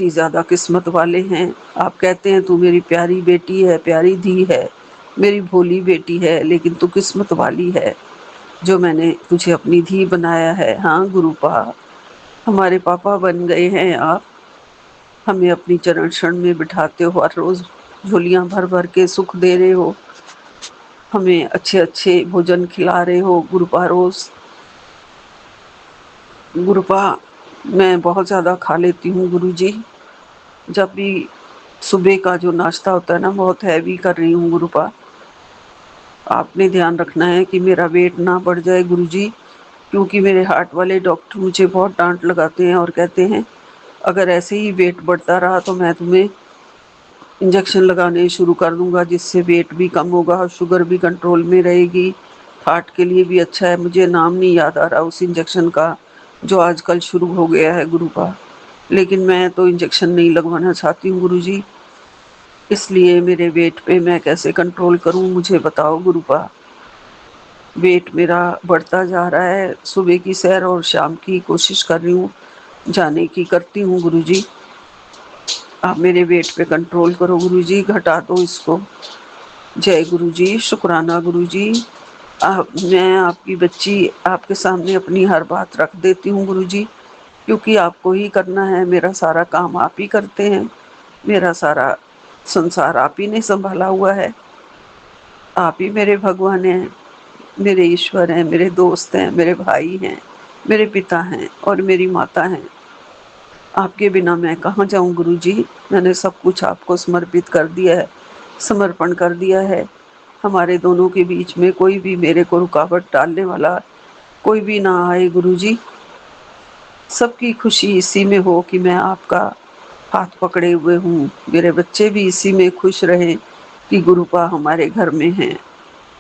ही ज़्यादा किस्मत वाले हैं। आप कहते हैं तू मेरी प्यारी बेटी है, प्यारी धी है, मेरी भोली बेटी है, लेकिन तू किस्मत वाली है जो मैंने तुझे अपनी धी बनाया है। हाँ गुरुपा, हमारे पापा बन गए हैं आप। हमें अपनी चरण शरण में बिठाते हो, हर रोज़ झोलियाँ भर भर के सुख दे रहे हो, हमें अच्छे अच्छे भोजन खिला रहे हो गुरुपा रोज़। गुरुपा मैं बहुत ज़्यादा खा लेती हूँ गुरु जी, जब भी सुबह का जो नाश्ता होता है ना, बहुत हैवी कर रही हूँ गुरुपा। आपने ध्यान रखना है कि मेरा वेट ना बढ़ जाए गुरुजी, क्योंकि मेरे हार्ट वाले डॉक्टर मुझे बहुत डांट लगाते हैं और कहते हैं अगर ऐसे ही वेट बढ़ता रहा तो मैं तुम्हें इंजेक्शन लगाने शुरू कर दूंगा, जिससे वेट भी कम होगा और शुगर भी कंट्रोल में रहेगी। हार्ट के लिए भी अच्छा है। मुझे नाम नहीं याद आ रहा उस इंजेक्शन का जो आजकल शुरू हो गया है गुरुपा, लेकिन मैं तो इंजेक्शन नहीं लगवाना चाहती हूँ गुरुजी। इसलिए मेरे वेट पे मैं कैसे कंट्रोल करूं, मुझे बताओ गुरुपा। वेट मेरा बढ़ता जा रहा है। सुबह की सैर और शाम की कोशिश कर रही हूँ, जाने की करती हूँ गुरुजी। आप मेरे वेट पे कंट्रोल करो गुरुजी, घटा दो इसको। जय गुरुजी, शुक्राना गुरुजी। मैं आपकी बच्ची आपके सामने अपनी हर बात रख देती हूँ गुरुजी, क्योंकि आपको ही करना है। मेरा सारा काम आप ही करते हैं, मेरा सारा संसार आप ही ने संभाला हुआ है। आप ही मेरे भगवान हैं, मेरे ईश्वर हैं, मेरे दोस्त हैं, मेरे भाई हैं, मेरे पिता हैं और मेरी माता हैं। आपके बिना मैं कहाँ जाऊँ गुरुजी। मैंने सब कुछ आपको समर्पित कर दिया है, समर्पण कर दिया है। हमारे दोनों के बीच में कोई भी मेरे को रुकावट डालने वाला कोई भी ना आए गुरुजी। सबकी खुशी इसी में हो कि मैं आपका हाथ पकड़े हुए हूँ। मेरे बच्चे भी इसी में खुश रहें कि गुरुपा हमारे घर में हैं,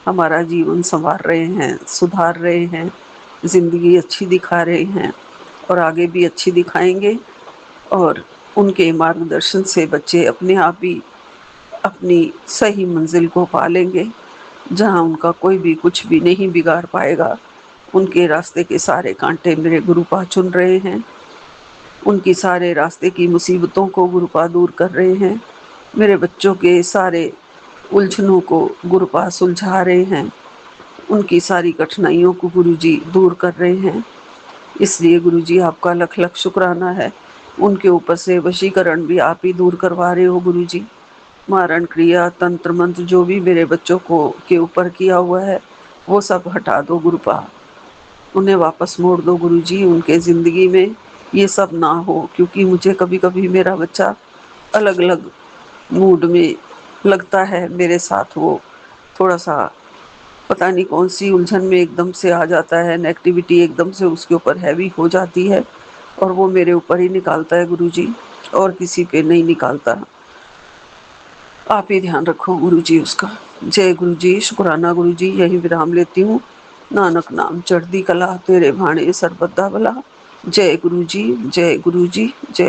हमारा जीवन संवार रहे हैं, सुधार रहे हैं, ज़िंदगी अच्छी दिखा रहे हैं और आगे भी अच्छी दिखाएंगे। और उनके मार्गदर्शन से बच्चे अपने आप ही अपनी सही मंजिल को पा लेंगे, जहाँ उनका कोई भी कुछ भी नहीं बिगाड़ पाएगा। उनके रास्ते के सारे कांटे मेरे गुरुपा चुन रहे हैं, उनकी सारे रास्ते की मुसीबतों को गुरुपा दूर कर रहे हैं। मेरे बच्चों के सारे उलझनों को गुरुपा सुलझा रहे हैं, उनकी सारी कठिनाइयों को गुरुजी दूर कर रहे हैं। इसलिए गुरुजी आपका लख लख शुक्राना है। उनके ऊपर से वशीकरण भी आप ही दूर करवा रहे हो गुरुजी। मारण क्रिया, तंत्र मंत्र जो भी मेरे बच्चों को के ऊपर किया हुआ है वो सब हटा दो गुरुपा, उन्हें वापस मोड़ दो गुरुजी। उनके ज़िंदगी में ये सब ना हो, क्योंकि मुझे कभी कभी मेरा बच्चा अलग अलग मूड में लगता है मेरे साथ। वो थोड़ा सा पता नहीं कौन सी उलझन में एकदम से आ जाता है, नेगेटिविटी एकदम से उसके ऊपर हैवी हो जाती है और वो मेरे ऊपर ही निकालता है गुरुजी, और किसी पे नहीं निकालता। आप ही ध्यान रखो गुरुजी उसका। जय गुरुजी, शुक्राना गुरुजी। यही विराम लेती हूँ। नानक नाम चढ़दी कला, तेरे भाणे सरबत दा भला। जय गुरुजी, जय गुरुजी, जय।